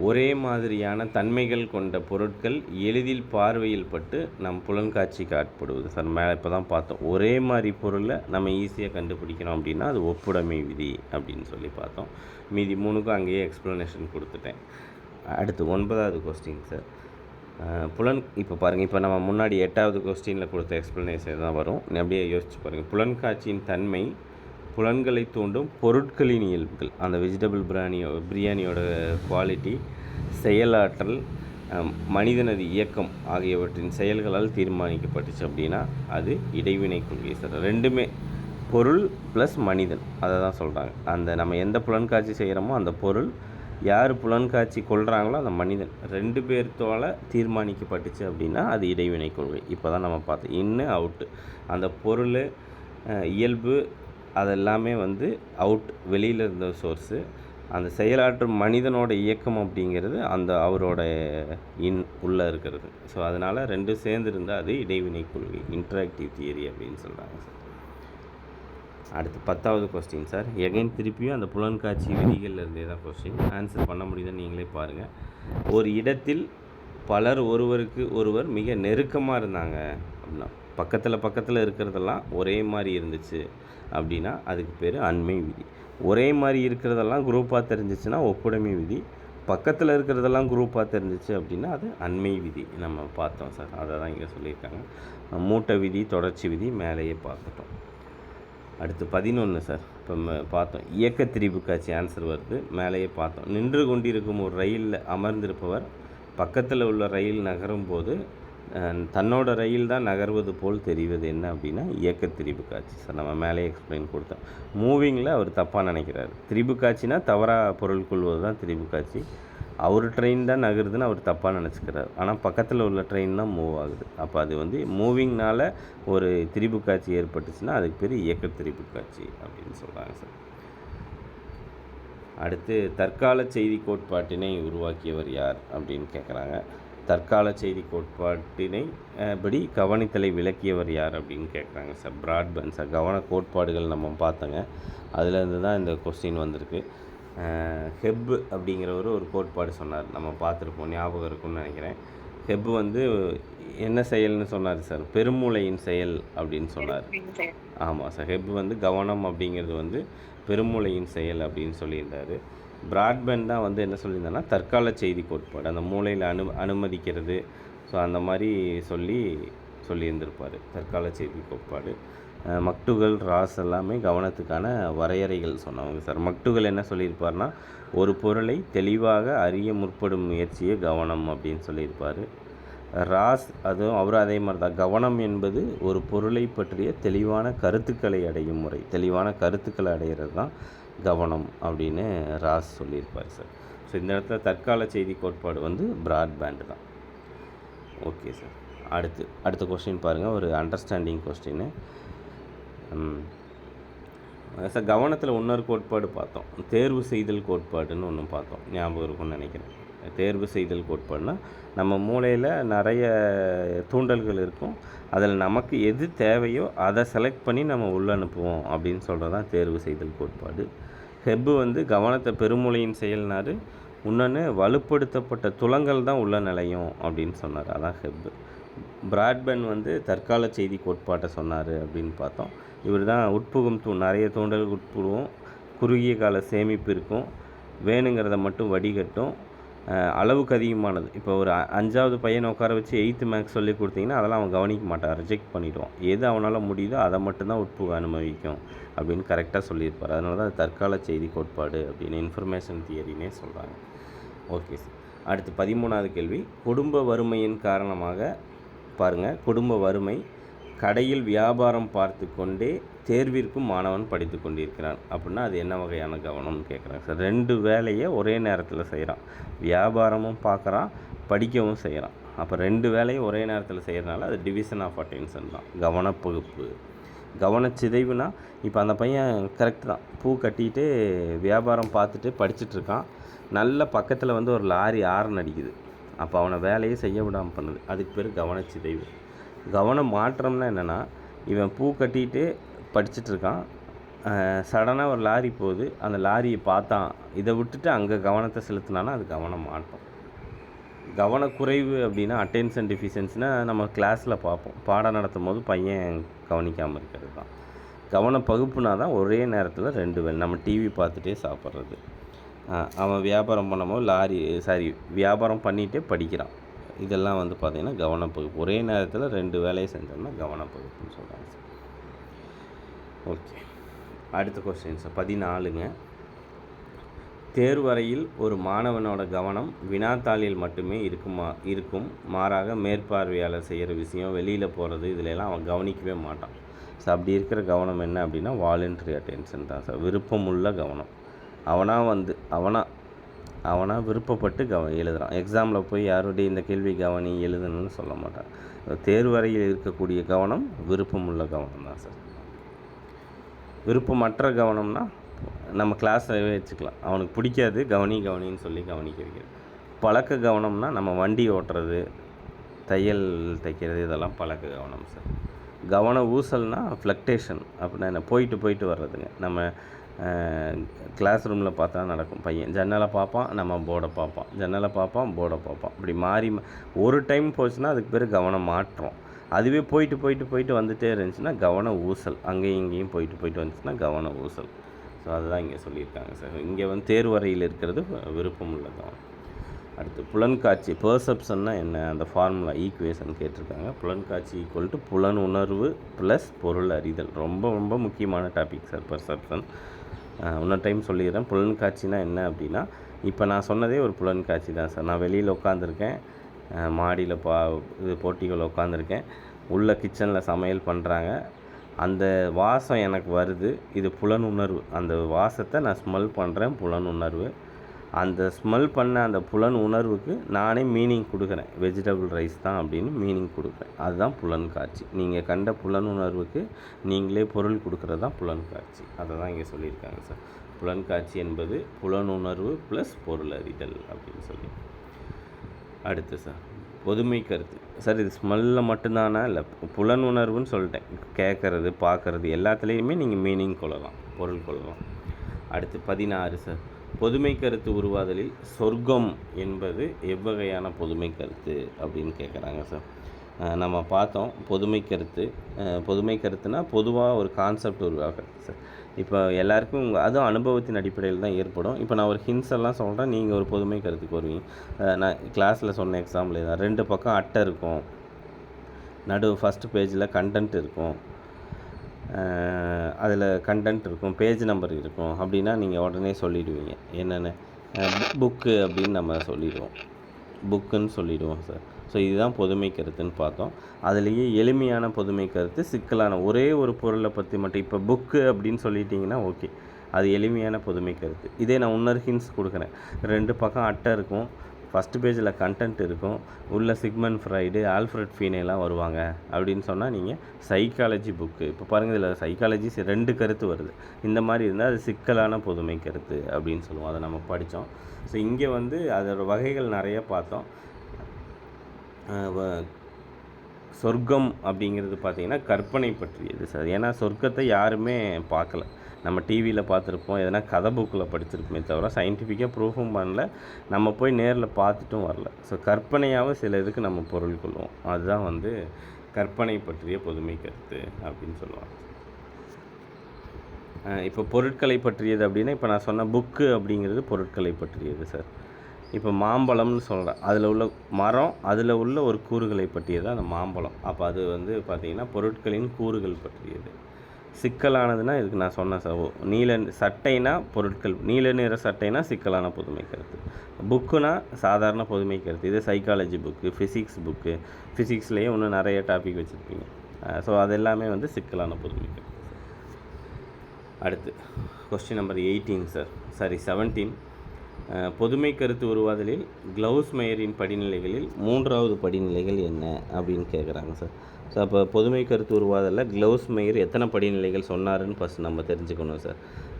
ஒரே மாதிரியான தன்மைகள் கொண்ட பொருட்கள் எளிதில் பார்வையில் பட்டு நம் புலன்காட்சிக்கு ஆட்படுவது சார். மேலே இப்போ தான் பார்த்தோம். ஒரே மாதிரி பொருளை நம்ம ஈஸியாக கண்டுபிடிக்கிறோம் அப்படின்னா அது ஒப்புடைமை விதி அப்படின்னு சொல்லி பார்த்தோம். மீதி 3க்கும் அங்கேயே எக்ஸ்ப்ளனேஷன் கொடுத்துட்டேன். அடுத்து 9வது கொஸ்டின் சார். இப்போ பாருங்கள், இப்போ நம்ம முன்னாடி 8வது கொஸ்டினில் கொடுத்த எக்ஸ்ப்ளனேஷன் தான் வரும். அப்படியே யோசிச்சு பாருங்கள். புலன்காட்சியின் தன்மை புலன்களை தூண்டும் பொருட்களின் இயல்புகள், அந்த வெஜிடபிள் பிரியாணியோட குவாலிட்டி, செயலாற்றல், மனிதனது இயக்கம் ஆகியவற்றின் செயல்களால் தீர்மானிக்கப்பட்டுச்சு அப்படின்னா அது இடைவினை கொள்கை சார். ரெண்டுமே பொருள் ப்ளஸ் மனிதன், அதை தான் சொல்கிறாங்க. அந்த நம்ம எந்த புலன்காட்சி செய்கிறோமோ அந்த பொருள், யார் புலன்காட்சி கொள்கிறாங்களோ அந்த மனிதன், 2 பேர்த்தால் தீர்மானிக்கப்பட்டுச்சு அப்படின்னா அது இடைவினை கொள்கை. இப்போ தான் நம்ம பார்த்தோம். இன்னு அவுட்டு, அந்த பொருள் இயல்பு அதெல்லாமே வந்து அவுட், வெளியில் இருந்த சோர்ஸு. அந்த செயலாற்றும் மனிதனோட இயக்கம் அப்படிங்கிறது அந்த அவரோட உள்ளே இருக்கிறது. ஸோ அதனால் 2 சேர்ந்து இருந்தால் அது இடைவினை கொள்கை, இன்டராக்டிவ் தியரி அப்படின்னு சொல்கிறாங்க சார். அடுத்து 10வது கொஸ்டின் சார். எகைன் திருப்பியும் அந்த புலன்காட்சி விதிகளில் இருந்தே தான் கொஸ்டின். ஆன்சர் பண்ண முடியுதுன்னு நீங்களே பாருங்கள். ஒரு இடத்தில் பலர் ஒருவருக்கு ஒருவர் மிக நெருக்கமாக இருந்தாங்க அப்படின்னா, பக்கத்தில் இருக்கிறதெல்லாம் ஒரே மாதிரி இருந்துச்சு அப்படின்னா அதுக்கு பேர் அண்மை விதி. ஒரே மாதிரி இருக்கிறதெல்லாம் குரூப்பாக தெரிஞ்சிச்சுன்னா ஒப்புடைமை விதி. பக்கத்தில் இருக்கிறதெல்லாம் குரூப்பாக தெரிஞ்சிச்சு அப்படின்னா அது அண்மை விதி. நம்ம பார்த்தோம் சார், அதை தான் இங்கே சொல்லியிருக்காங்க. மூட்டை விதி, தொடர்ச்சி விதி மேலேயே பார்த்துட்டோம். அடுத்து 11 சார். இப்போ பார்த்தோம் இயக்க திரிபு காட்சி ஆன்சர் வருது, மேலேயே பார்த்தோம். நின்று கொண்டிருக்கும் ஒரு ரயிலில் அமர்ந்திருப்பவர் பக்கத்தில் உள்ள ரயில் நகரும் போது தன்னோட ரயில் தான் நகர்வது போல் தெரிவது என்ன அப்படின்னா இயக்க திரிபு காட்சி சார். நம்ம மேலே எக்ஸ்பிளைன் கொடுத்தோம். மூவிங்கில் அவர் தப்பாக நினைக்கிறாரு. திரிபு காட்சினா தவறாக பொருள் கொள்வது தான் திரிபு காட்சி. அவர் ட்ரெயின் தான் நகருதுன்னு அவர் தப்பாக நினச்சிக்கிறார். ஆனால் பக்கத்தில் உள்ள ட்ரெயின் தான் மூவ் ஆகுது. அப்போ அது வந்து மூவிங்னால் ஒரு திரிபு காட்சி ஏற்பட்டுச்சுன்னா அதுக்கு பேர் இயக்க திரிபு காட்சி அப்படின்னு சொல்கிறாங்க சார். அடுத்து தற்கால செய்தி கோட்பாட்டினை உருவாக்கியவர் யார் அப்படின்னு கேட்குறாங்க. தற்கால செய்தி கோட்பாட்டினை படி கவனித்தலை விளக்கியவர் யார் அப்படின்னு கேட்குறாங்க சார். Broadband sir. கவன கோட்பாடுகள் நம்ம பார்த்தோங்க, அதுலேருந்து தான் இந்த கொஸ்டின் வந்திருக்கு. ஹெப் அப்படிங்கிறவர் ஒரு கோட்பாடு சொன்னார், நம்ம பார்த்துருப்போம், ஞாபகம் இருக்கும்னு நினைக்கிறேன். ஹெப் வந்து என்ன செயல்னு சொன்னார் சார்? பெருமூளையின் செயல் அப்படின்னு சொன்னார். ஆமாம் சார். ஹெப் வந்து கவனம் அப்படிங்கிறது வந்து பெருமூளையின் செயல் அப்படின்னு சொல்லியிருந்தார். பிராட்பேண்ட் தான் வந்து என்ன சொல்லியிருந்தாருன்னா தற்கால செய்தி கோட்பாடு, அந்த மூளையில் அனுமதிக்கிறது. ஸோ அந்த மாதிரி சொல்லியிருந்திருப்பார் தற்கால செய்தி கோட்பாடு. மக்டுகள், ராஸ் எல்லாமே கவனத்துக்கான வரையறைகள் சொன்னவங்க சார். மக்டுகள் என்ன சொல்லியிருப்பார்னா ஒரு பொருளை தெளிவாக அறிய முற்படும் முயற்சியே கவனம் அப்படின்னு சொல்லியிருப்பார். ராஸ் அதுவும் அவரும் அதே மாதிரி தான். கவனம் என்பது ஒரு பொருளை பற்றிய தெளிவான கருத்துக்களை அடையும் முறை, தெளிவான கருத்துக்களை அடைகிறது தான் கவனம் அப்படின்னு ராஸ் சொல்லியிருப்பார் சார். ஸோ இந்த இடத்துல தற்கால செய்தி கோட்பாடு வந்து பிராட்பேண்டு தான். Okay sir. அடுத்த கொஸ்டின் பாருங்கள், ஒரு அண்டர்ஸ்டாண்டிங் கொஸ்டின்னு சார். கவனத்தில் இன்னொரு கோட்பாடு பார்த்தோம், தேர்வு செய்தல் கோட்பாடுன்னு ஒன்று பார்த்தோம், ஞாபகம் இருக்கும்னு நினைக்கிறேன். தேர்வு செய்தல் கோட்பாடுனா நம்ம மூளையில் நிறைய தூண்டல்கள் இருக்கும், அதில் நமக்கு எது தேவையோ அதை செலக்ட் பண்ணி நம்ம அனுப்புவோம் அப்படின்னு சொல்கிறது தான் தேர்வு செய்தல் கோட்பாடு. ஹெப்பு வந்து கவனத்தை பெருமூளையின் செயல்னாரு, இன்னொன்று வலுப்படுத்தப்பட்ட துலங்கள் தான் உள்ள நிலையும் அப்படின்னு சொன்னார், அதான் ஹெப்பு. பிராட்பேன் வந்து தற்கால செய்தி கோட்பாட்டை சொன்னார் அப்படின்னு பார்த்தோம். இவர் தான் உட்புகும் நிறைய தூண்டல் உட்புடுவோம், குறுகிய கால சேமிப்பு இருக்கும், வேணுங்கிறத மட்டும் வடிகட்டும், அளவுக்கு அதிகமானது. இப்போ ஒரு 5வது பையனை உட்கார வச்சு 8th மேக்ஸ் சொல்லி கொடுத்தீங்கன்னா அதெல்லாம் அவன் கவனிக்க மாட்டான், ரிஜெக்ட் பண்ணிவிடுவான். எது அவனால் முடியுதோ அதை மட்டும்தான் உட்புக அனுபவிக்கும் அப்படின்னு கரெக்டாக சொல்லியிருப்பார். அதனால தான் தற்கால செய்தி கோட்பாடு அப்படின்னு இன்ஃபர்மேஷன் தியரினே சொல்கிறாங்க. Okay sir. அடுத்து 13வது கேள்வி. குடும்ப வறுமையின் காரணமாக பாருங்கள், குடும்ப வறுமை, கடையில் வியாபாரம் பார்த்து கொண்டே தேர்விற்கும் மாணவன் படித்து கொண்டிருக்கிறான் அப்படின்னா அது என்ன வகையான கவனம்னு கேட்குறாங்க சார். 2 வேலையை ஒரே நேரத்தில் செய்கிறான், வியாபாரமும் பார்க்குறான், படிக்கவும் செய்கிறான். அப்போ 2 வேலையை ஒரே நேரத்தில் செய்கிறனால அது டிவிஷன் ஆஃப் அட்டென்ஷன் தான், கவனப்பகுப்பு. கவனச்சிதைவுனா இப்போ அந்த பையன் கரெக்டு தான், பூ கட்டிட்டு வியாபாரம் பார்த்துட்டு படிச்சுட்ருக்கான், நல்ல பக்கத்தில் வந்து ஒரு லாரி ஆரன் அடிக்குது, அப்போ அவனை வேலையை செய்ய விடாமல் பண்ணுது, அதுக்கு பேர் கவனச்சிதைவு. கவனம் மாற்றம்னா என்னென்னா, இவன் பூ கட்டிட்டு படிச்சுட்ருக்கான், சடனாக ஒரு லாரி போகுது, அந்த லாரியை பார்த்தான், இதை விட்டுட்டு அங்கே கவனத்தை செலுத்தினான்னா அது கவனம் மாற்றம். கவனக்குறைவு அப்படின்னா அட்டென்ஷன் டிஃபிஷியன்சினா நம்ம கிளாஸில் பார்ப்போம், பாடம் நடத்தும் போது பையன் கவனிக்காமல் இருக்கிறது தான். கவனப்பகுப்புனா தான் ஒரே நேரத்தில் 2 வேலை, நம்ம டிவி பார்த்துட்டே சாப்பிட்றது. அவன் வியாபாரம் பண்ணும்போது வியாபாரம் பண்ணிகிட்டே படிக்கிறான், இதெல்லாம் வந்து பார்த்திங்கன்னா கவனப்பகுப்பு. ஒரே நேரத்தில் 2 வேலையை செஞ்சோம்னா கவனப்பகுப்புன்னு சொல்கிறாங்க சார். ஓகே, அடுத்த கொஸ்டின் சார் 14ங்க. தேர்வறையில் ஒரு மாணவனோட கவனம் வினாத்தாளில் மட்டுமே இருக்கும், மாறாக மேற்பார்வையாளர் செய்கிற விஷயம், வெளியில் போகிறது, இதிலெல்லாம் அவன் கவனிக்கவே மாட்டான். ஸோ அப்படி இருக்கிற கவனம் என்ன அப்படின்னா வாலண்டரி அட்டென்ஷன் தான் சார், விருப்பமுள்ள கவனம். அவனாக விருப்பப்பட்டு எழுதுகிறான். எக்ஸாமில் போய் யாருடைய இந்த கேள்வி கவனி எழுதணும்னு சொல்ல மாட்டான். தேர்வறையில் இருக்கக்கூடிய கவனம் விருப்பமுள்ள கவனம் தான் சார். விருப்பமற்ற கவனம்னா நம்ம கிளாஸில் வச்சுக்கலாம், அவனுக்கு பிடிக்காது, கவனின்னு சொல்லி கவனிக்க வைக்கிறது. பழக்க கவனம்னா நம்ம வண்டி ஓட்டுறது, தையல் தைக்கிறது, இதெல்லாம் பழக்க கவனம் சார். கவன ஊசல்னா ஃப்ளக்டேஷன் அப்படின்னா என்ன, போயிட்டு வர்றதுங்க. நம்ம கிளாஸ் ரூமில் பார்த்தா நடக்கும், பையன் ஜன்னலை பார்ப்பான், நம்ம போர்டை பார்ப்பான், ஜன்னலை பார்ப்பான், போர்டை பார்ப்பான், இப்படி மாறி ஒரு டைம் போச்சுன்னா அதுக்கு பேர் கவனம் மாற்றம். அதுவே போயிட்டு வந்துகிட்டே இருந்துச்சுன்னா கவன ஊசல், அங்கேயும் இங்கேயும் போயிட்டு வந்துச்சுன்னா கவன ஊசல். ஸோ அதுதான் இங்கே சொல்லியிருக்காங்க சார். இங்கே வந்து தேர்வறையில் இருக்கிறது விருப்பம் உள்ள கவனம். அடுத்து புலன்காட்சி, பெர்செப்ஷன்னா என்ன, அந்த ஃபார்முலா ஈக்குவேஷன் கேட்டிருக்காங்க. புலன்காட்சி ஈக்குவல் டு புலன் உணர்வு ப்ளஸ் பொருள் அறிதல். ரொம்ப முக்கியமான டாபிக் சார் பெர்செப்ஷன். இன்னொரு டைம் சொல்லிடுறேன். புலன்காட்சினா என்ன அப்படின்னா, இப்போ நான் சொன்னதே ஒரு புலன்காட்சி தான் சார். நான் வெளியில் உட்காந்துருக்கேன், மாடியில் போட்டிகள் உட்காந்துருக்கேன், உள்ள கிச்சனில் சமையல் பண்ணுறாங்க, அந்த வாசம் எனக்கு வருது, இது புலனுணர்வு. அந்த வாசத்தை நான் ஸ்மெல் பண்ணுறேன், புலனுணர்வு. அந்த ஸ்மெல் பண்ண அந்த புலன் உணர்வுக்கு நானே மீனிங் கொடுக்குறேன், வெஜிடபிள் ரைஸ் தான் அப்படின்னு மீனிங் கொடுக்குறேன், அதுதான் புலன்காட்சி. நீங்கள் கண்ட புலன் உணர்வுக்கு நீங்களே பொருள் கொடுக்குறது தான் புலன்காட்சி. அதை தான் இங்கே சொல்லியிருக்காங்க சார். புலன்காட்சி என்பது புலனுணர்வு ப்ளஸ் பொருள் அறிதல் அப்படின்னு சொல்லி. அடுத்து சார் பொதுமை கருத்து சார். இது ஸ்மெல்லில் மட்டும்தானா, இல்லை புலன் உணர்வுன்னு சொல்லிட்டேன், கேட்குறது பார்க்குறது எல்லாத்துலேயுமே நீங்கள் மீனிங் கொள்ளலாம், பொருள் கொள்ளலாம். அடுத்து 16 சார். பொதுமை கருத்து உருவாதலில் சொர்க்கம் என்பது எவ்வகையான பொதுமை கருத்து அப்படின்னு கேட்குறாங்க சார். நம்ம பார்த்தோம் பொதுமை கருத்துனா பொதுவாக ஒரு கான்செப்ட் உருவாக்குறது சார். இப்போ எல்லாருக்கும் அதுவும் அனுபவத்தின் அடிப்படையில் தான் ஏற்படும். இப்போ நான் ஒரு ஹின்ஸ் எல்லாம் சொல்கிறேன், நீங்கள் ஒரு பொதுமை கருத்துக்கு வருவீங்க. நான் கிளாஸில் சொன்ன எக்ஸாம்பிள் தான், 2 பக்கம் அட்டை இருக்கும், ஃபஸ்ட்டு பேஜில் கண்டென்ட் இருக்கும், அதில் கண்டென்ட் இருக்கும், பேஜ் நம்பர் இருக்கும் அப்படின்னா நீங்கள் உடனே சொல்லிவிடுவீங்க என்னென்ன, புக்கு அப்படின்னு நம்ம புக்குன்னு சொல்லிவிடுவோம் சார். ஸோ இதுதான் பொதுமை கருத்துன்னு பார்த்தோம். அதுலேயே எளிமையான பொதுமை கருத்து, சிக்கலான ஒரே ஒரு பொருளை பற்றி மட்டும். இப்போ புக்கு அப்படின்னு சொல்லிட்டிங்கன்னா ஓகே, அது எளிமையான பொதுமை கருத்து. இதே நான் இன்னொரு ஹின்ஸ் கொடுக்குறேன், 2 பக்கம் அட்டை இருக்கும், ஃபஸ்ட்டு பேஜில் கண்டென்ட் இருக்கும், உள்ள சிக்மண்ட் ஃப்ரைடு, ஆல்ஃப்ரட் ஃபீனேலாம் வருவாங்க அப்படின்னு சொன்னால் நீங்கள் சைக்காலஜி புக்கு. இப்போ பாருங்கள், இதில் சைக்காலஜி 2 கருத்து வருது. இந்த மாதிரி இருந்தால் அது சிக்கலான பொதுமை கருத்து அப்படின்னு சொல்லுவோம். அதை நம்ம படித்தோம். ஸோ இங்கே வந்து அதோட வகைகள் நிறைய பார்த்தோம். சொர்க்கம் அப்படிங்கிறது பார்த்திங்கன்னா கற்பனை பற்றியது சார். ஏன்னா சொர்க்கத்தை யாருமே பார்க்கல. நம்ம டிவியில் பார்த்துருப்போம், எதனா கதை புக்கில் படிச்சிருப்போமே தவிர சயின்டிஃபிக்காக ப்ரூஃபும் பண்ணல, நம்ம போய் நேரில் பார்த்துட்டும் வரல. ஸோ கற்பனையாகவும் சில இதுக்கு நம்ம பொருள் கொள்வோம். அதுதான் வந்து கற்பனை பற்றிய பொதுமை கருத்து அப்படின்னு சொல்லுவாங்க. இப்போ பொருட்களை பற்றியது அப்படின்னா, இப்போ நான் சொன்ன புக்கு அப்படிங்கிறது பொருட்களை பற்றியது சார். இப்போ மாம்பழம்னு சொல்கிறேன், அதில் உள்ள மரம், அதில் உள்ள ஒரு கூறுகளை பற்றியது அந்த மாம்பழம். அப்போ அது வந்து பார்த்திங்கன்னா பொருட்களின் கூறுகள் பற்றியது. சிக்கலானதுன்னா இதுக்கு நான் சொன்னேன் சார். நீல சட்டைனா பொருட்கள், நீல நிற சட்டைனா சிக்கலான பொதுமை கருத்து. புக்குனா சாதாரண பொதுமை கருத்து. இது சைக்காலஜி புக்கு, ஃபிசிக்ஸ் புக்கு, ஃபிசிக்ஸ்லேயே இன்னும் நிறைய டாபிக் வச்சுருப்பீங்க. ஸோ அது எல்லாமே வந்து சிக்கலான பொதுமை கருத்து. அடுத்து கொஸ்டின் நம்பர் 18 சார், சாரி 17. பொதுமை கருத்து உருவாதலில் கிளவுஸ்மேயரின் படிநிலைகளில் 3வது படிநிலைகள் என்ன அப்படின்னு கேட்குறாங்க சார். ஸோ அப்போ பொதுமை கருத்து உருவாதலில் கிளவுஸ்மேயர் எத்தனை படிநிலைகள் சொன்னாருன்னு ஃபஸ்ட் நம்ம தெரிஞ்சுக்கணும் சார்.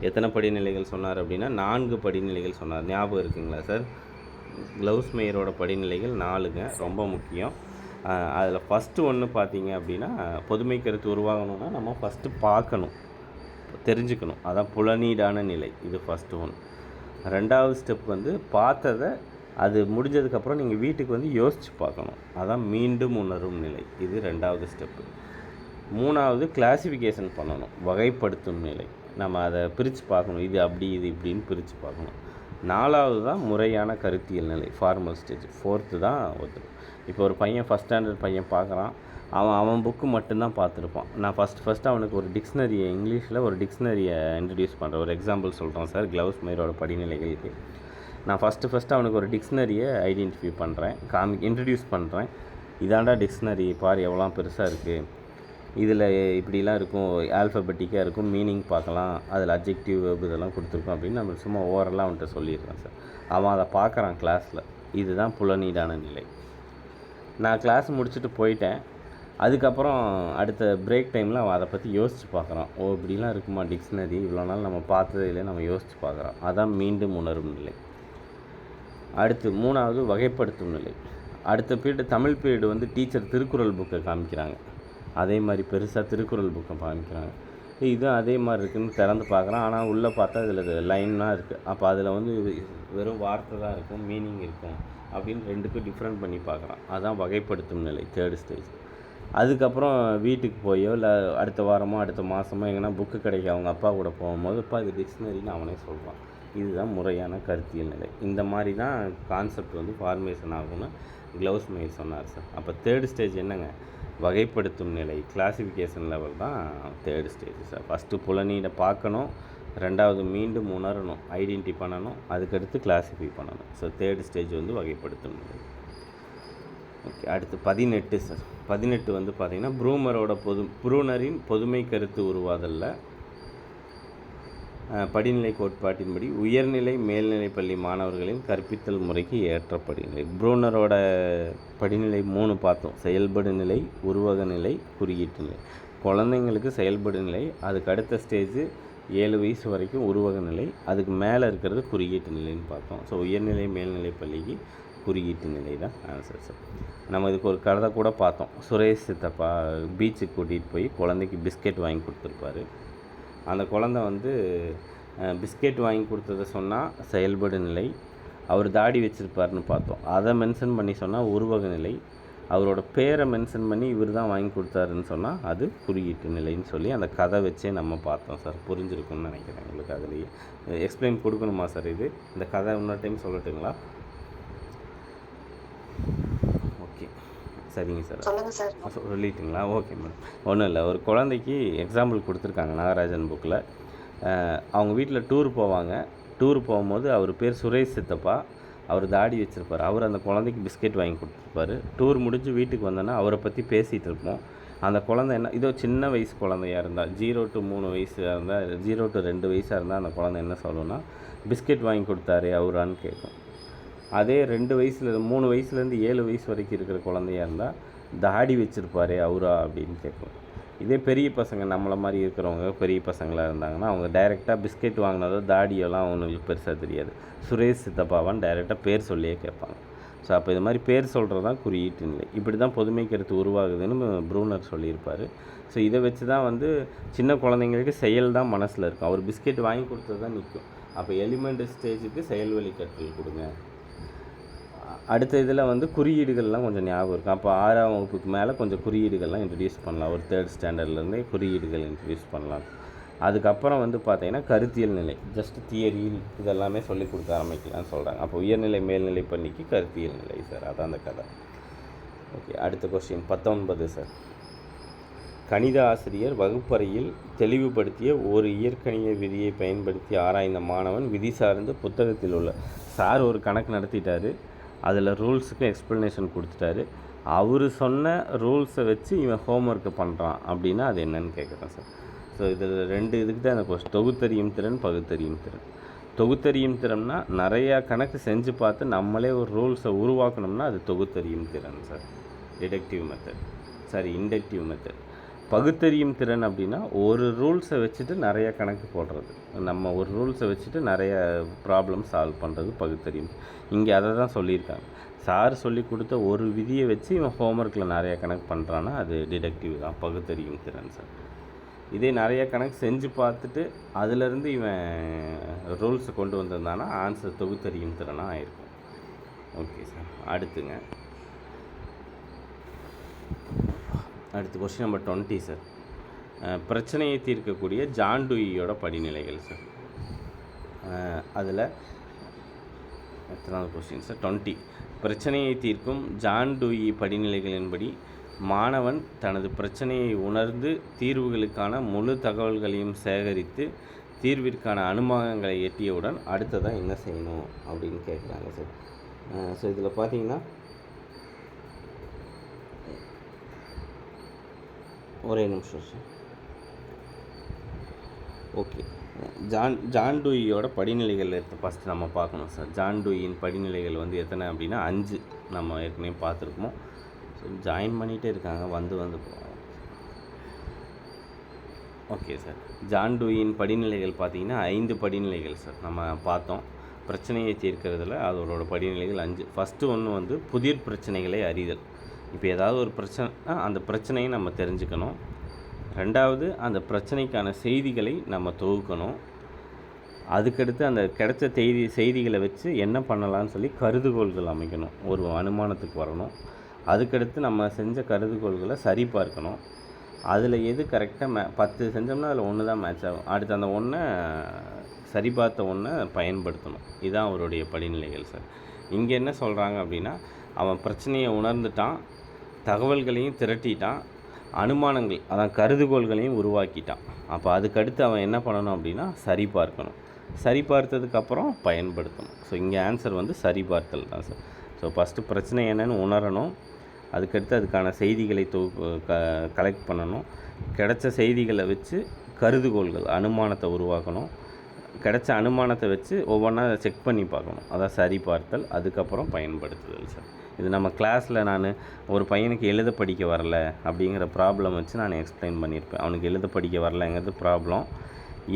எத்தனை படிநிலைகள் சொன்னார் அப்படின்னா 4 படிநிலைகள் சொன்னார். ஞாபகம் இருக்குங்களா சார்? கிளவுஸ்மேயரோட படிநிலைகள் 4ங்க, ரொம்ப முக்கியம். அதில் ஃபஸ்ட்டு ஒன்று பார்த்தீங்க அப்படின்னா, பொதுமை கருத்து உருவாகணும்னா நம்ம ஃபஸ்ட்டு பார்க்கணும், தெரிஞ்சுக்கணும். அதான் புலனீடான நிலை, இது ஃபஸ்ட்டு ஒன். 2வது ஸ்டெப் வந்து பார்த்ததை அது முடிஞ்சதுக்கப்புறம் நீங்கள் வீட்டுக்கு வந்து யோசித்து பார்க்கணும், அதான் மீண்டும் உணரும் நிலை, இது 2வது ஸ்டெப்பு. 3வது கிளாசிஃபிகேஷன் பண்ணணும், வகைப்படுத்தும் நிலை. நம்ம அதை பிரித்து பார்க்கணும், இது அப்படி இது இப்படின்னு பிரித்து பார்க்கணும். 4வது தான் முறையான கருத்தியல் நிலை, ஃபார்மல் ஸ்டேஜ். 4த்து தான் ஒருத்தர். இப்போ ஒரு பையன் ஃபஸ்ட் ஸ்டாண்டர்ட் பையன் பார்க்குறான், அவன் புக்கு மட்டும்தான் பார்த்துருப்பான். நான் ஃபஸ்ட்டு அவனுக்கு ஒரு டிக்ஷனரியை, இங்கிலீஷில் ஒரு டிக்ஷனரியை இன்ட்ரடியூஸ் பண்ணுறேன். ஒரு எக்ஸாம்பிள் சொல்கிறேன் சார், கிளவுஸ்மேயரோட படிநிலைகளுக்கு. நான் ஃபஸ்ட்டு அவனுக்கு ஒரு டிக்ஷனரியை ஐடென்டிஃபை பண்ணுறேன், இன்ட்ரடியூஸ் பண்ணுறேன். இதாண்டா டிக்ஷனரி, பார் எவ்வளோ பெருசாக இருக்குது, இதில் இப்படிலாம் இருக்கும், ஆல்ஃபபெட்டிக்காக இருக்கும், மீனிங் பார்க்கலாம், அதில் அட்ஜெக்டிவ் வெர்ப் இதெல்லாம் கொடுத்துருக்கோம் அப்படின்னு நம்ம சும்மா ஓவரெல்லாம் அவன்கிட்ட சொல்லிடுறேன் சார். அவன் அதை பார்க்குறான் கிளாஸில். இதுதான் புலனீடான நிலை. நான் கிளாஸ் முடிச்சுட்டு போயிட்டேன். அதுக்கப்புறம் அடுத்த பிரேக் டைமில் அவன் அதை பற்றி யோசித்து பார்க்குறான். ஓ இப்படிலாம் இருக்குமா டிக்ஷனரி, இவ்வளோ நாள் நம்ம பார்த்ததில்லை, நம்ம யோசித்து பார்க்குறோம். அதான் மீண்டும் உணரும் நிலை. அடுத்து 3வது வகைப்படுத்தும் நிலை. அடுத்த பீரியடு, தமிழ் பீரியடு வந்து டீச்சர் திருக்குறள் புக்கை காமிக்கிறாங்க. அதே மாதிரி பெருசாக திருக்குறள் புக்கை காமிக்கிறாங்க. இதுவும் அதே மாதிரி இருக்குதுன்னு திறந்து பார்க்குறான். ஆனால் உள்ளே பார்த்தா இதில் லைன்லாம் இருக்குது. அப்போ அதில் வந்து வெறும் வார்த்தை தான் இருக்கும், மீனிங் இருக்கும் அப்படின்னு 2க்கும் டிஃப்ரெண்ட் பண்ணி பார்க்குறான். அதான் வகைப்படுத்தும் நிலை, 3rd ஸ்டேஜ். அதுக்கப்புறம் வீட்டுக்கு போயோ இல்லை அடுத்த வாரமோ அடுத்த மாதமோ எங்கன்னா புக்கு கிடைக்க அவங்க அப்பா கூட போகும்போது, அப்பா இது டிக்ஷனரின்னு அவனே சொல்கிறான். இதுதான் முறையான கருத்தியல் நிலை. இந்த மாதிரி தான் கான்செப்ட் வந்து ஃபார்மேஷன் ஆகும்னு கிளவுஸ்மேயர் சொன்னார் சார். அப்போ 3rd ஸ்டேஜ் என்னங்க? வகைப்படுத்தும் நிலை, கிளாசிஃபிகேஷன் லெவல் தான் 3rd ஸ்டேஜ் சார். ஃபஸ்ட்டு புலனீடை பார்க்கணும், 2வது மீண்டும் உணரணும், ஐடென்டி பண்ணணும், அதுக்கடுத்து கிளாஸிஃபை பண்ணணும். ஸோ 3rd ஸ்டேஜ் வந்து வகைப்படுத்தும் நிலை. ஓகே, அடுத்து 18 சார். 18 வந்து பார்த்திங்கன்னா ப்ரூனரின் பொதுமை கருத்து உருவாதலில் படிநிலை கோட்பாட்டின்படி உயர்நிலை மேல்நிலை பள்ளி மாணவர்களின் கற்பித்தல் முறைக்கு ஏற்ற படிநிலை. ப்ரூனரோட படிநிலை 3 பார்த்தோம். செயல்படு நிலை, உருவக நிலை, குறியீட்டு நிலை. குழந்தைங்களுக்கு செயல்படு நிலை, அதுக்கு அடுத்த ஸ்டேஜ் 7 வயசு வரைக்கும் உருவக நிலை, அதுக்கு மேலே இருக்கிறது குறியீட்டு நிலைன்னு பார்த்தோம். ஸோ உயர்நிலை மேல்நிலை பள்ளிக்கு குறியீட்டு நிலை தான் ஆன்சர் சார். நம்ம இதுக்கு ஒரு கதை கூட பார்த்தோம். சுரேஷ் சித்தப்பா பீச்சுக்கு கூட்டிகிட்டு போய் குழந்தைக்கு பிஸ்கெட் வாங்கி கொடுத்துருப்பாரு. அந்த குழந்தை வந்து பிஸ்கெட் வாங்கி கொடுத்ததை சொன்னால் செயல்படு நிலை, அவர் தாடி வச்சுருப்பாருன்னு பார்த்தோம். அதை மென்ஷன் பண்ணி சொன்னால் உருவக நிலை, அவரோட பேரை மென்ஷன் பண்ணி இவர் தான் வாங்கி கொடுத்தாருன்னு சொன்னால் அது குறியீட்டு நிலைன்னு சொல்லி அந்த கதை வச்சே நம்ம பார்த்தோம் சார். புரிஞ்சிருக்குன்னு நினைக்கிறேன் உங்களுக்கு. அதுலேயே எக்ஸ்பிளைன் கொடுக்கணுமா சார்? இது இந்த கதை இன்னொரு டைம் சொல்லட்டுங்களா? ஓகே, சரிங்க சார். சொல்லிட்டுங்களா? Okay madam. ஒன்றும் இல்லை, ஒரு குழந்தைக்கு எக்ஸாம்பிள் கொடுத்துருக்காங்க நாகராஜன் புக்கில். அவங்க வீட்டில் டூர் போவாங்க. டூர் போகும்போது அவர் பேர் சுரேஷ் சித்தப்பா, அவர் தாடி வச்சுருப்பார். அவர் அந்த குழந்தைக்கு பிஸ்கெட் வாங்கி கொடுத்துருப்பார். டூர் முடிஞ்சு வீட்டுக்கு வந்தோன்னா அவரை பற்றி பேசிகிட்டு இருப்போம். அந்த குழந்தை என்ன, இதோ சின்ன வயசு குழந்தையாக இருந்தால் 0 to 3 வயசாக இருந்தால், 0 to 2 வயசாக இருந்தால் அந்த குழந்தை என்ன சொல்லணும்னா பிஸ்கெட் வாங்கி கொடுத்தாரு அவரான்னு கேட்கும். அதே 2 வயசுல 3 வயசுலேருந்து 7 வயசு வரைக்கும் இருக்கிற குழந்தையாக இருந்தால் தாடி வச்சுருப்பாரே அவரா அப்படின்னு கேட்கும். இதே பெரிய பசங்க நம்மளை மாதிரி இருக்கிறவங்க பெரிய பசங்களாக இருந்தாங்கன்னா அவங்க டைரெக்டாக பிஸ்கெட் வாங்கினதோ தாடியெல்லாம் அவங்களுக்கு பெருசாக தெரியாது. சுரேஷ் சித்தப்பாவான்னு டைரெக்டாக பேர் சொல்லியே கேட்பாங்க. ஸோ அப்போ இது மாதிரி பேர் சொல்கிறது தான் குறியீட்டு நிலை. இப்படி தான் பொதுமை கருத்து உருவாகுதுன்னு ப்ரூனர் சொல்லியிருப்பார். ஸோ இதை வச்சு தான் வந்து சின்ன குழந்தைங்களுக்கு செயல் தான் மனசில் இருக்கும். அவர் பிஸ்கெட் வாங்கி கொடுத்தது தான் நிற்கும். அப்போ எலிமெண்ட்ரி ஸ்டேஜுக்கு செயல்வழி கற்றல் கொடுங்க. அடுத்த இதில் வந்து குறியீடுகள்லாம் கொஞ்சம் ஞாபகம் இருக்கும். அப்போ 6ஆம் வகுப்புக்கு மேலே கொஞ்சம் குறியீடுகள்லாம் இன்ட்ரடியூஸ் பண்ணலாம். ஒரு 3rd ஸ்டாண்டர்ட்லேருந்தே குறியீடுகள் இன்ட்ரடியூஸ் பண்ணலாம். அதுக்கப்புறம் வந்து பார்த்திங்கன்னா கருத்தியல் நிலை, ஜஸ்ட் தியரி இதெல்லாமே சொல்லிக் கொடுக்க ஆரம்பிக்கலாம்னு சொல்கிறாங்க. அப்போ உயர்நிலை மேல்நிலை பண்ணிக்கு கருத்தியல் நிலை சார். அதான் அந்த கதை. ஓகே, அடுத்த கொஸ்டின் 19 சார். கணித ஆசிரியர் வகுப்பறையில் தெளிவுபடுத்திய ஒரு இயற்கணித விதியை பயன்படுத்தி ஆராய்ந்த மாணவன் விதி சார்ந்து புத்தகத்தில் உள்ள சார் ஒரு கணக்கு நடத்திட்டார். அதில் ரூல்ஸுக்கு எக்ஸ்ப்ளனேஷன் கொடுத்துட்டாரு. அவர் சொன்ன ரூல்ஸை வச்சு இவன் ஹோம்ஒர்க்கு பண்ணுறான் அப்படின்னா அது என்னன்னு கேட்குறேன் சார். ஸோ இதில் 2 இதுக்கு தான் இந்த தொகுத்தறியும் திறன், பகுத்தறியும் திறன். தொகுத்தறியும் திறன்னா நிறையா கணக்கு செஞ்சு பார்த்து நம்மளே ஒரு ரூல்ஸை உருவாக்கணும்னா அது தொகுத்தறியும் திறன் sir. Deductive method, sorry inductive method. பகுத்தறியும் திறன் அப்படின்னா ஒரு ரூல்ஸை வச்சுட்டு நிறைய கணக்கு போடுறது. நம்ம ஒரு ரூல்ஸை வச்சுட்டு நிறைய ப்ராப்ளம் சால்வ் பண்ணுறது பகுத்தறியும். இங்கே அதை தான் சொல்லியிருக்காங்க. சார் சொல்லி கொடுத்த ஒரு விதியை வச்சு இவன் ஹோம்ஒர்க்கில் நிறைய கணக்கு பண்ணுறான்னா அது டிடக்டிவ் தான், பகுத்தறியும் திறன் சார். இதே நிறைய கணக்கு செஞ்சு பார்த்துட்டு அதிலேருந்து இவன் ரூல்ஸை கொண்டு வந்திருந்தானா ஆன்சர் தொகுத்தறியும் திறனாக ஆயிருக்கும். ஓகே சார், அடுத்து கொஸ்டின் நம்பர் 20 சார். பிரச்சனையை தீர்க்கக்கூடிய ஜான் டூயியோட படிநிலைகள் சார். அதில் எத்தனாவது கொஸ்டின் சார்? 20. பிரச்சனையை தீர்க்கும் ஜான் டூயி படிநிலைகளின்படி மாணவன் தனது பிரச்சனையை உணர்ந்து தீர்வுகளுக்கான முழு தகவல்களையும் சேகரித்து தீர்விற்கான அனுமானங்களை எட்டியவுடன் அடுத்ததாக என்ன செய்யணும் அப்படின்னு கேட்குறாங்க சார். ஸோ இதில் பார்த்தீங்கன்னா ஒரே நிமிஷம் சார். ஓகே, ஜான் டூயியோட படிநிலைகள் ஃபஸ்ட்டு நம்ம பார்க்கணும் சார். ஜான் டூயின் படிநிலைகள் வந்து எத்தனை அப்படின்னா 5 நம்ம ஏற்கனவே பார்த்துருக்கோம். ஸோ ஜாயின் பண்ணிகிட்டே இருக்காங்க, வந்து போவாங்க. ஓகே சார், ஜான் டூயின் படிநிலைகள் பார்த்திங்கன்னா 5 படிநிலைகள் சார் நம்ம பார்த்தோம். பிரச்சனையை தீர்க்கிறதுல அதோட படிநிலைகள் 5. ஃபஸ்ட்டு ஒன்று வந்து புதிர் பிரச்சனைகளை அறிதல். இப்போ ஏதாவது ஒரு பிரச்சனை, அந்த பிரச்சனையை நம்ம தெரிஞ்சுக்கணும். 2வது அந்த பிரச்சனைக்கான செய்திகளை நம்ம தொகுக்கணும். அதுக்கடுத்து அந்த கிடைச்ச செய்திகளை வச்சு என்ன பண்ணலான்னு சொல்லி கருதுகோள்கள் அமைக்கணும், ஒரு அனுமானத்துக்கு வரணும். அதுக்கடுத்து நம்ம செஞ்ச கருதுகோள்களை சரி பார்க்கணும். அதில் எது கரெக்டாக 10 செஞ்சோம்னா அதில் 1 தான் மேட்ச் ஆகும். அடுத்து அந்த 1 சரி பார்த்த 1 பயன்படுத்தணும். இதுதான் அவருடைய படிநிலைகள் சார். இங்கே என்ன சொல்கிறாங்க அப்படின்னா, அவன் பிரச்சனையை உணர்ந்துட்டான், தகவல்களையும் திரட்டிட்டான், அனுமானங்கள் அதான் கருதுகோள்களையும் உருவாக்கிட்டான். அப்போ அதுக்கடுத்து அவன் என்ன பண்ணணும் அப்படின்னா சரி பார்க்கணும். சரி பார்த்ததுக்கப்புறம் பயன்படுத்தணும். ஸோ இங்கே ஆன்சர் வந்து சரி பார்த்தல் தான் சார். ஸோ ஃபஸ்ட்டு பிரச்சனை என்னென்னு உணரணும். அதுக்கடுத்து அதுக்கான செய்திகளை கலெக்ட் பண்ணணும். கிடைச்ச செய்திகளை வச்சு கருதுகோள்கள் அனுமானத்தை உருவாக்கணும். கிடைச்ச அனுமானத்தை வச்சு ஒவ்வொன்றா செக் பண்ணி பார்க்கணும். அதான் சரி பார்த்தல், அதுக்கப்புறம் பயன்படுத்துதல் சார். இது நம்ம கிளாஸில் நான் ஒரு பையனுக்கு எழுத படிக்க வரல அப்படிங்கிற ப்ராப்ளம் வச்சு நான் எக்ஸ்பிளைன் பண்ணியிருப்பேன். அவனுக்கு எழுத படிக்க வரலைங்கிறது ப்ராப்ளம்.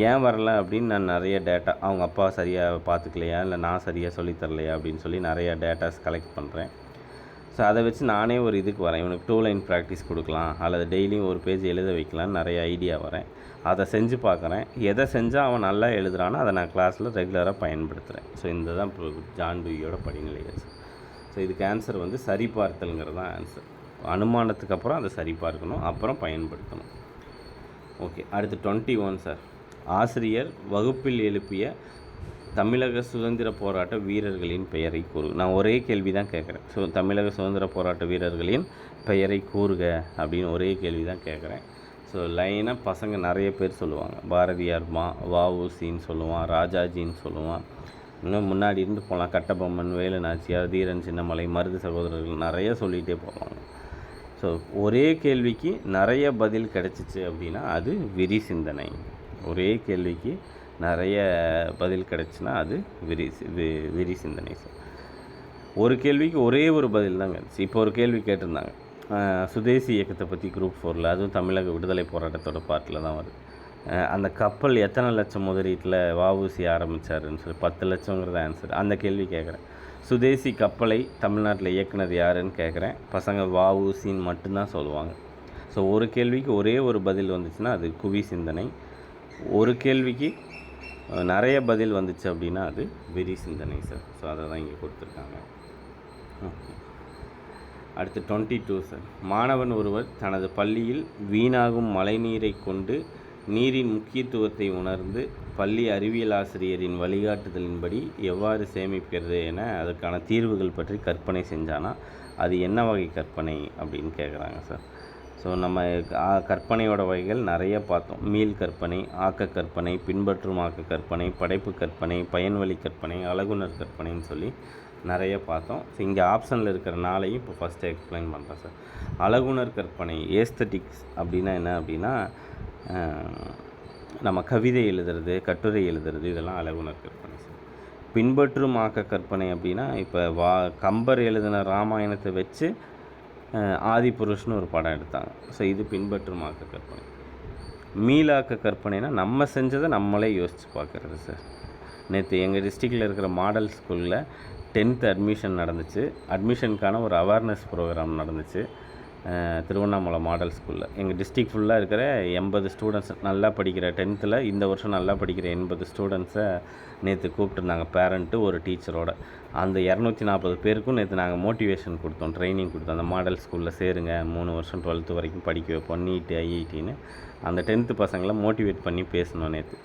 ஏன் வரல அப்படின்னு நான் நிறைய டேட்டா, அவங்க அப்பா சரியாக பார்த்துக்கலையா இல்லை நான் சரியாக சொல்லித்தரலையா அப்படின்னு சொல்லி நிறையா டேட்டாஸ் கலெக்ட் பண்ணுறேன். ஸோ அதை வச்சு நானே ஒரு இதுக்கு வரேன். இவனுக்கு 2 லைன் ப்ராக்டிஸ் கொடுக்கலாம் அல்லது டெய்லியும் ஒரு பேஜ் எழுத வைக்கலான்னு நிறைய ஐடியா வரேன். அதை செஞ்சு பார்க்குறேன். எதை செஞ்சால் அவன் நல்லா எழுதுறானோ அதை நான் கிளாஸில் ரெகுலராக பயன்படுத்துகிறேன். ஸோ இந்த தான் ஜான் டூயியோட படிநிலைகள். ஸோ இதுக்கு ஆன்சர் வந்து சரி பார்த்தல்ங்கிறது தான் ஆன்சர். அனுமானத்துக்கு அப்புறம் அதை சரி பார்க்கணும், அப்புறம் பயன்படுத்தணும். ஓகே, அடுத்து 21 சார். ஆசிரியர் வகுப்பில் எழுப்பிய தமிழக சுதந்திர போராட்ட வீரர்களின் பெயரை கூறுக. நான் ஒரே கேள்வி தான் கேட்குறேன். ஸோ தமிழக சுதந்திர போராட்ட வீரர்களின் பெயரை கூறுக அப்படின்னு ஒரே கேள்வி தான் கேட்குறேன். ஸோ லைனாக பசங்க நிறைய பேர் சொல்லுவாங்க. பாரதியார் வஉசின்னு சொல்லுவான், ராஜாஜின்னு சொல்லுவான், இன்னும் முன்னாடி இருந்து போகலாம், கட்டபொம்மன், வேலு நாச்சியார், தீரன் சின்னமலை, மருது சகோதரர்கள் நிறைய சொல்லிகிட்டே போவாங்க. ஸோ ஒரே கேள்விக்கு நிறைய பதில் கிடச்சிச்சு அப்படின்னா அது விரி சிந்தனை. ஒரே கேள்விக்கு நிறைய பதில் கிடச்சுன்னா அது விரி சிந்தனை சார். ஒரு கேள்விக்கு ஒரே ஒரு பதில் தான் கிடச்சி. இப்போ ஒரு கேள்வி கேட்டிருந்தாங்க, சுதேசி இயக்கத்தை பற்றி குரூப் 4ல், அதுவும் தமிழக விடுதலை போராட்டத்தோட பார்ட்டில் தான் வருது. அந்த கப்பல் எத்தனை லட்சம் முதலீட்டில் வஉசி ஆரம்பித்தாருன்னு சொல்லி 10 லட்சங்கிறது ஆன்சர். அந்த கேள்வி கேட்குறேன். சுதேசி கப்பலை தமிழ்நாட்டில் இயக்குனது யாருன்னு கேட்குறேன். பசங்க வஉசின்னு மட்டும்தான் சொல்லுவாங்க. ஸோ ஒரு கேள்விக்கு ஒரே ஒரு பதில் வந்துச்சுன்னா அது குவி சிந்தனை. ஒரு கேள்விக்கு நிறைய பதில் வந்துச்சு அப்படின்னா அது விரி சிந்தனை சார். ஸோ அதை தான் இங்கே கொடுத்துருக்காங்க. ஓகே, அடுத்து 22 சார். மாணவன் ஒருவர் தனது பள்ளியில் வீணாகும் மழைநீரை கொண்டு நீரின் முக்கியத்துவத்தை உணர்ந்து பள்ளி அறிவியல் ஆசிரியரின் வழிகாட்டுதலின்படி எவ்வாறு சேமிக்கிறது என அதற்கான தீர்வுகள் பற்றி கற்பனை செஞ்சானா அது என்ன வகை கற்பனை அப்படின்னு கேட்குறாங்க சார். ஸோ நம்ம கற்பனையோட வகைகள் நிறைய பார்த்தோம். மீள் கற்பனை, ஆக்க கற்பனை, பின்பற்றும் ஆக்க கற்பனை, படைப்பு கற்பனை, பயன்வழி கற்பனை, அழகுணர் கற்பனைன்னு சொல்லி நிறைய பார்த்தோம். ஸோ இங்கே ஆப்ஷனில் இருக்கிற நாளையும் இப்போ ஃபஸ்ட்டு எக்ஸ்பிளைன் பண்ணுறேன் சார். அழகுணர் கற்பனை, ஏஸ்தட்டிக்ஸ் அப்படின்னா என்ன அப்படின்னா நம்ம கவிதை எழுதுறது, கட்டுரை எழுதுறது, இதெல்லாம் அழகுணர் கற்பனை சார். பின்பற்றும் ஆக்க கற்பனை அப்படின்னா இப்போ கம்பர் எழுதின ராமாயணத்தை வச்சு ஆதிபுருஷ்னு ஒரு படம் எடுத்தாங்க. ஸோ இது பின்பற்றும் ஆக்க கற்பனை. மீளாக்க கற்பனைனா நம்ம செஞ்சதை நம்மளே யோசித்து பார்க்குறது சார். நேற்று எங்கள் டிஸ்ட்ரிக்டில் இருக்கிற மாடல் ஸ்கூலில் 10th அட்மிஷன் நடந்துச்சு. அட்மிஷனுக்கான ஒரு அவேர்னஸ் ப்ரோக்ராம் நடந்துச்சு திருவண்ணாமலை மாடல் ஸ்கூலில். எங்கள் டிஸ்ட்ரிக் ஃபுல்லாக இருக்கிற 80 ஸ்டூடெண்ட்ஸ் நல்லா படிக்கிற 10th இந்த வருஷம் நல்லா படிக்கிற 80 ஸ்டூடெண்ட்ஸை நேற்று கூப்பிட்டுருந்தாங்க, பேரண்ட்டு ஒரு டீச்சரோட. அந்த 240 பேருக்கும் நேற்று நாங்கள் மோட்டிவேஷன் கொடுத்தோம், ட்ரைனிங் கொடுத்தோம். அந்த மாடல் ஸ்கூலில் சேருங்க, 3 வருஷம் 12th வரைக்கும் படிக்க வைப்போம், நீட்டு ஐஐடின்னு அந்த 10th பசங்களை மோட்டிவேட் பண்ணி பேசணும். நேற்று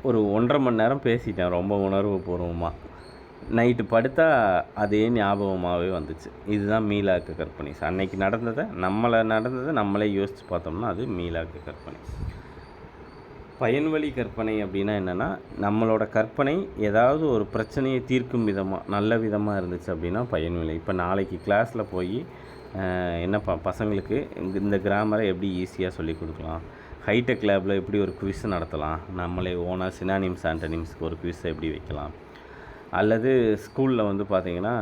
ஒரு 1.5 மணி நேரம் பேசிட்டேன், ரொம்ப உணர்வு பூர்வமாக. நைட்டு படுத்தா அதே ஞாபகமாகவே வந்துச்சு. இதுதான் மீளாக்க கற்பனை. அன்னைக்கு நடந்ததை நம்மளே யோசித்து பார்த்தோம்னா அது மீளாக்க கற்பனை. பயன்வழி கற்பனை அப்படின்னா என்னென்னா, நம்மளோட கற்பனை ஏதாவது ஒரு பிரச்சனையை தீர்க்கும் விதமாக நல்ல விதமாக இருந்துச்சு அப்படின்னா பயன்வழி. இப்போ நாளைக்கு கிளாஸில் போய் என்ன பசங்களுக்கு இந்த கிராமரை எப்படி ஈஸியாக சொல்லி கொடுக்கலாம், ஹைடெக் லேபில் எப்படி ஒரு குவிஸ் நடத்தலாம், நம்மளே ஓனாக சினானிம்ஸ் ஆண்டனிம்ஸ்க்கு ஒரு குவிஸை எப்படி வைக்கலாம், அல்லது ஸ்கூலில் வந்து பார்த்திங்கன்னா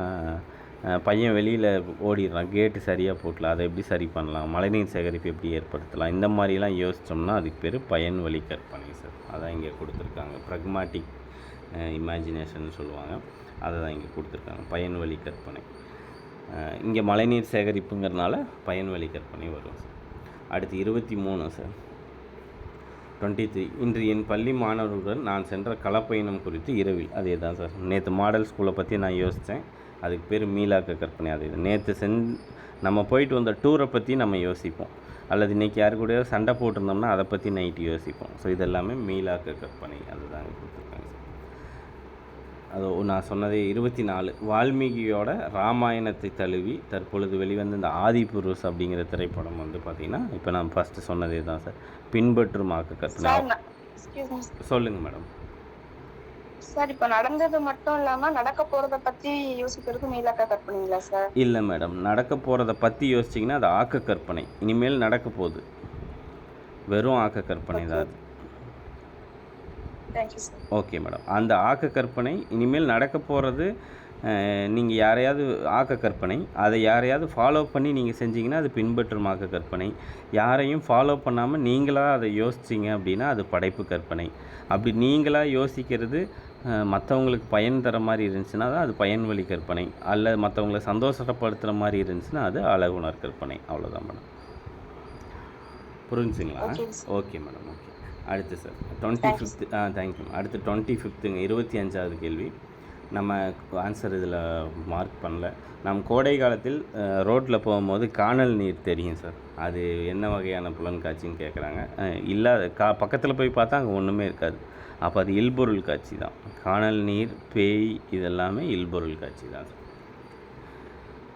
பையன் வெளியில் ஓடிடுறான், கேட்டு சரியாக போட்டலாம், அதை எப்படி சரி பண்ணலாம், மழைநீர் சேகரிப்பு எப்படி ஏற்படுத்தலாம், இந்த மாதிரிலாம் யோசித்தோம்னா அதுக்கு பேர் பயன்வழி கற்பனை சார். அதான் இங்கே கொடுத்துருக்காங்க. ப்ரக்மாட்டிக் இமேஜினேஷன் சொல்லுவாங்க, அதை தான் இங்கே கொடுத்துருக்காங்க, பயன்வழி கற்பனை. இங்கே மழைநீர் சேகரிப்புங்கிறதுனால பயன்வழி கற்பனை வரும் சார். அடுத்து 23 சார். 23. இன்று என் பள்ளி மாணவர்களுடன் நான் சென்ற களப்பயணம் குறித்து இரவில். அதே தான் சார். நேற்று மாடல் ஸ்கூலை பற்றி நான் யோசித்தேன், அதுக்கு பேர் மீளாக்க கற்பனை. அது நேற்று நம்ம போயிட்டு வந்த டூரை பற்றி நம்ம யோசிப்போம், அல்லது இன்றைக்கி யாரு கூடயோ சண்டை போட்டிருந்தோம்னா அதை பற்றி நைட்டு யோசிப்போம். ஸோ இதெல்லாமே மீளாக்க கற்பனை. அதுதாங்க கொடுத்துருக்காங்க சார். அது நான் சொன்னதே 24. வால்மீகியோட ராமாயணத்தை தழுவி தற்பொழுது வெளிவந்த இந்த ஆதிபுருஷ் அப்படிங்கிற திரைப்படம் வந்து பார்த்திங்கன்னா இப்போ நான் ஃபஸ்ட்டு சொன்னதே தான் சார், பின்பற்றும் ஆக்க கற்பனை. சொல்லுங்கள் மேடம். சார், இப்போ நடந்தது மட்டும் இல்லாமல் நடக்க போகிறத பற்றி யோசிக்கிறது மீளாக்க கற்பனைங்களா சார்? இல்லை மேடம், நடக்க போகிறத பற்றி யோசிச்சிங்கன்னா அது ஆக்க கற்பனை. இனிமேல் நடக்க போகுது, வெறும் ஆக்க கற்பனை தான் அது. Okay madam. அந்த ஆக்க கற்பனை இனிமேல் நடக்க போகிறது, நீங்கள் யாரையாவது ஆக்க கற்பனை, அதை யாரையாவது ஃபாலோ பண்ணி நீங்கள் செஞ்சீங்கன்னா அது பின்பற்றும் ஆக்க கற்பனை. யாரையும் ஃபாலோ பண்ணாமல் நீங்களாக அதை யோசிச்சிங்க அப்படின்னா அது படைப்பு கற்பனை. அப்படி நீங்களாக யோசிக்கிறது மற்றவங்களுக்கு பயன் தர மாதிரி இருந்துச்சுன்னா தான் அது பயன்வழி கற்பனை. அல்ல மற்றவங்களை சந்தோஷப்படுத்துகிற மாதிரி இருந்துச்சுன்னா அது அழகுணர் கற்பனை. அவ்வளோதான் மேடம். புரிஞ்சுங்களா? Okay madam. ஓகே. அடுத்து சார் 25th. தேங்க்யூ. அடுத்து 25th 25வது கேள்வி. நம்ம ஆன்சர் இதில் மார்க் பண்ணல. நம்ம கோடை காலத்தில் ரோட்டில் போகும்போது காணல் நீர் தெரியும் சார், அது என்ன வகையான புலன் காட்சின்னு கேட்குறாங்க. இல்லாத பக்கத்தில் போய் பார்த்தா அங்கே ஒன்றுமே இருக்காது, அப்போ அது இல்பொருள் காட்சி தான். காணல் நீர், பேய், இதெல்லாமே இல்பொருள் காட்சி தான் சார்.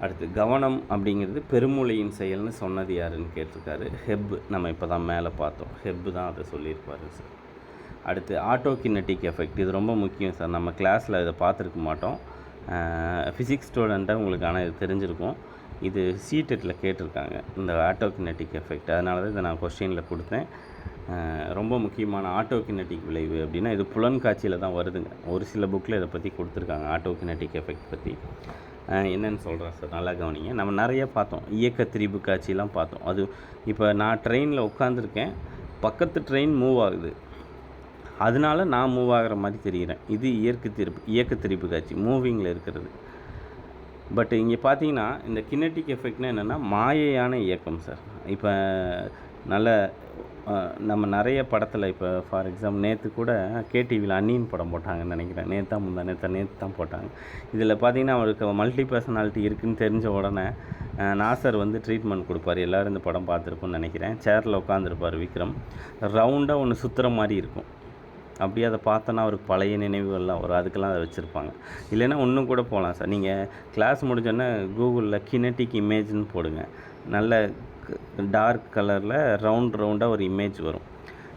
அடுத்து கவனம் அப்படிங்கிறது பெருமூளையின் செயல்னு சொன்னது யாருன்னு கேட்டிருக்காரு. ஹெப். நம்ம இப்போ தான் மேலே பார்த்தோம், ஹெப்பு தான் அதை சொல்லியிருப்பாரு சார். அடுத்து ஆட்டோகினெட்டிக் எஃபெக்ட். இது ரொம்ப முக்கியம் சார், நம்ம கிளாஸில் இதை பார்த்துருக்க மாட்டோம். ஃபிசிக்ஸ் ஸ்டூடெண்ட்டாக உங்களுக்கு ஆனால் இது தெரிஞ்சிருக்கும். இது சிடெட்டில் கேட்டிருக்காங்க இந்த ஆட்டோகினெட்டிக் எஃபெக்ட், அதனால தான் இதை நான் கொஸ்டினில் கொடுத்தேன். ரொம்ப முக்கியமான ஆட்டோகினெட்டிக் விளைவு அப்படின்னா இது புலன் காட்சியில் தான் வருதுங்க. ஒரு சில புக்கில் இதை பற்றி கொடுத்துருக்காங்க, ஆட்டோகினெட்டிக் எஃபெக்ட் பற்றி. என்னென்னு சொல்கிறேன் சார், நல்லா கவனிங்க. நம்ம நிறைய பார்த்தோம், இயக்க திரிபு காட்சியெலாம் பார்த்தோம். அது இப்போ நான் ட்ரெயினில் உட்காந்துருக்கேன், பக்கத்து ட்ரெயின் மூவ் ஆகுது, அதனால நான் மூவ் ஆகிற மாதிரி தெரிகிறேன். இது இயக்க திரிபு காட்சி, மூவிங்கில் இருக்கிறது. பட் இங்கே பார்த்தீங்கன்னா இந்த கினெட்டிக் எஃபெக்ட்னா என்னென்னா மாயையான இயக்கம் சார். இப்போ நல்ல நம்ம நிறைய படத்தில், இப்போ ஃபார் எக்ஸாம்பிள் நேற்று கூட கேடிவியில் அன்னியின் படம் போட்டாங்கன்னு நினைக்கிறேன். நேற்று தான் போட்டாங்க. இதில் பார்த்தீங்கன்னா அவருக்கு மல்டி பர்சனாலிட்டி இருக்குதுன்னு தெரிஞ்ச உடனே நாசர் வந்து ட்ரீட்மெண்ட் கொடுப்பார். எல்லோரும் இந்த படம் பார்த்துருப்போன்னு நினைக்கிறேன். சேரில் உட்காந்துருப்பார் விக்ரம், ரவுண்டாக ஒன்று சுற்றுற மாதிரி இருக்கும். அப்படியே அதை பார்த்தோன்னா அவருக்கு பழைய நினைவுகள்லாம் வரும், அதுக்கெல்லாம் அதை வச்சுருப்பாங்க. இல்லைன்னா இன்னும் கூட போகலாம் சார். நீங்கள் கிளாஸ் முடிஞ்சோன்னே கூகுளில் கினெட்டிக் இமேஜ்னு போடுங்க, நல்ல டார்க் கலரில் ரவுண்டாக ஒரு இமேஜ் வரும்.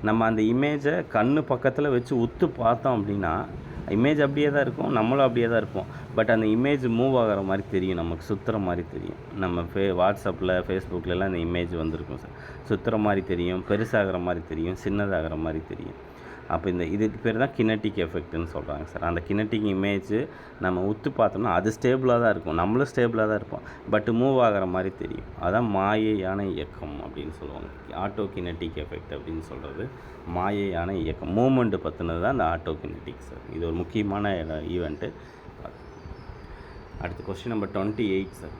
நம்ம அந்த இமேஜை கண்ணு பக்கத்தில் வச்சு உத்து பார்த்தோம் அப்படின்னா இமேஜ் அப்படியே தான் இருக்கும், நம்மளும் அப்படியே தான் இருப்போம். பட் அந்த இமேஜ் மூவ் ஆகிற மாதிரி தெரியும், நமக்கு சுற்றுற மாதிரி தெரியும். நம்ம வாட்ஸ்அப்பில் ஃபேஸ்புக்கிலலாம் அந்த இமேஜ் வந்திருக்கும் சார். சுற்றுற மாதிரி தெரியும், பெருசாகிற மாதிரி தெரியும், சின்னதாகிற மாதிரி தெரியும். அப்போ இதுக்கு பேர் தான் கினெட்டிக் எஃபெக்ட்னு சொல்கிறாங்க சார். அந்த கினெட்டிக் இமேஜ் நம்ம உத்து பார்த்தோம்னா அது ஸ்டேபிளாக தான் இருக்கும், நம்மளும் ஸ்டேபிளாக தான் இருப்போம், பட் மூவ் ஆகிற மாதிரி தெரியும். அதான் மாயையான இயக்கம் அப்படின்னு சொல்லுவாங்க. ஆட்டோ கினெட்டிக் எஃபெக்ட் அப்படின்னு சொல்கிறது மாயையான இயக்கம், மூமெண்ட்டு பற்றினது தான் அந்த ஆட்டோ கினெட்டிக் சார். இது ஒரு முக்கியமான ஈவெண்ட்டு. அடுத்த கொஸ்டின் நம்பர் 28 சார்.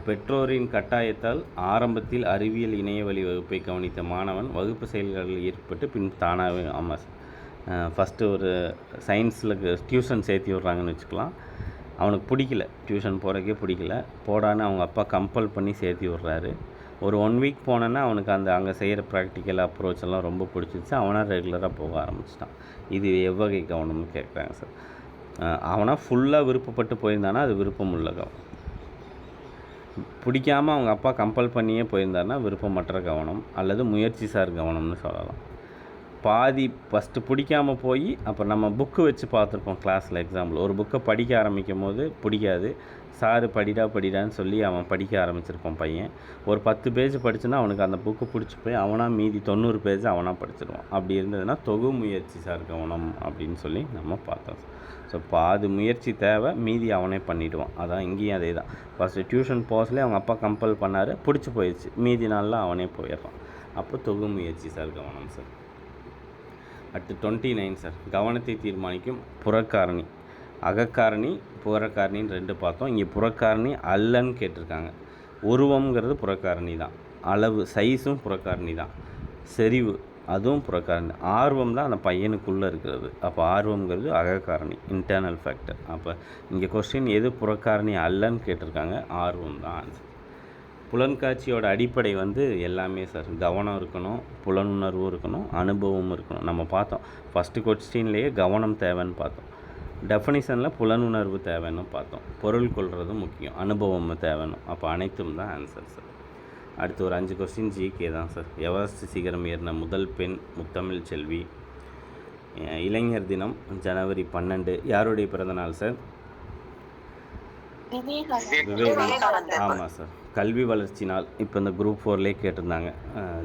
பெற்றோரின் கட்டாயத்தால் ஆரம்பத்தில் அறிவியல் இணையவழி வகுப்பை கவனித்த மாணவன் வகுப்பு செயல்களில் ஏற்பட்டு பின் தானாகவே, ஆமாம் சார், ஃபஸ்ட்டு ஒரு சயின்ஸில் டியூஷன் சேர்த்தி விட்றாங்கன்னு வச்சுக்கலாம். அவனுக்கு பிடிக்கல, டியூஷன் போகிறக்கே பிடிக்கல, போடான்னு அவங்க அப்பா கம்பல் பண்ணி சேர்த்தி விட்றாரு. ஒரு 1 வீக் போனோன்னா அவனுக்கு அங்கே செய்கிற ப்ராக்டிக்கல் அப்ரோச் எல்லாம் ரொம்ப பிடிச்சிச்சு, அவனாக ரெகுலராக போக ஆரம்பிச்சிட்டான். இது எவ்வகை கவனம்னு கேட்குறாங்க சார். அவனாக ஃபுல்லாக விருப்பப்பட்டு போயிருந்தானா அது விருப்பமுள்ள கவனம். பிடிக்காமல் அவங்க அப்பா கம்பல் பண்ணியே போயிருந்தாருன்னா விருப்பமற்ற கவனம் அல்லது முயற்சி சார் கவனம்னு சொல்லலாம். பாதி ஃபஸ்ட்டு பிடிக்காமல் போய் அப்புறம் நம்ம புக்கு வச்சு பார்த்துருப்போம் கிளாஸில். எக்ஸாம்பிள், ஒரு புக்கை படிக்க ஆரம்பிக்கும் போது பிடிக்காது, சாரு படிடான்னு சொல்லி அவன் படிக்க ஆரம்பிச்சிருப்பான் பையன். ஒரு 10 பேஜ் படிச்சுன்னா அவனுக்கு அந்த புக்கு பிடிச்சி போய் அவனாக மீதி 90 பேஜ் அவனாக படிச்சிடுவான். அப்படி இருந்ததுன்னா தொகு முயற்சி சார் கவனம் அப்படின்னு சொல்லி நம்ம பார்த்தோம். ஸோ பாதி முயற்சி தேவை, மீதி அவனே பண்ணிவிடுவான். அதான் இங்கேயும் அதே தான். ஃபஸ்ட்டு டியூஷன் போஸ்லேயே அவங்க அப்பா கம்பல் பண்ணார், பிடிச்சி போயிடுச்சு, மீதி நாளில் அவனே போயிடுறான். அப்போ தொகு முயற்சி சார் கவனம் சார். அடுத்து 29 சார். கவனத்தை தீர்மானிக்கும் புறக்காரணி. அகக்காரணி புறக்காரணின்னு 2 பார்த்தோம். இங்கே புறக்காரணி அல்லன்னு கேட்டிருக்காங்க. உருவம்ங்கிறது புறக்காரணி தான், அளவு சைஸும் புறக்காரணி தான், செறிவு அதுவும் புறக்காரணி. ஆர்வம் தான் அந்த பையனுக்குள்ளே இருக்கிறது. அப்போ ஆர்வம்ங்கிறது அகக்காரணி, இன்டர்னல் ஃபேக்டர். அப்போ இங்கே கொஸ்டின் எது புறக்காரணி அல்லன்னு கேட்டிருக்காங்க, ஆர்வம் தான் ஆன்சர். புலன்காட்சியோட அடிப்படை வந்து எல்லாமே சார். கவனம் இருக்கணும், புலனுணர்வும் இருக்கணும், அனுபவமும் இருக்கணும். நம்ம பார்த்தோம் ஃபஸ்ட்டு கொஸ்டின்லேயே கவனம் தேவைன்னு பார்த்தோம், டெஃபனிஷனில் புலனுணர்வு தேவைன்னு பார்த்தோம், பொருள் கொள்வதும் முக்கியம், அனுபவமும் தேவைன்னு. அப்போ அனைத்தும் தான் ஆன்சர் சார். அடுத்து ஒரு 5 கொஸ்டின் ஜிகே தான் சார். எவரெஸ்ட் சிகரம் ஏறின முதல் பெண் முத்தமிழ் செல்வி. இளைஞர் தினம் ஜனவரி 12. யாருடைய பிறந்தநாள் சார்? விவேகானந்தர். ஆமாம் சார். கல்வி வளர்ச்சி நாள் இப்போ இந்த குரூப் 4லே கேட்டிருந்தாங்க,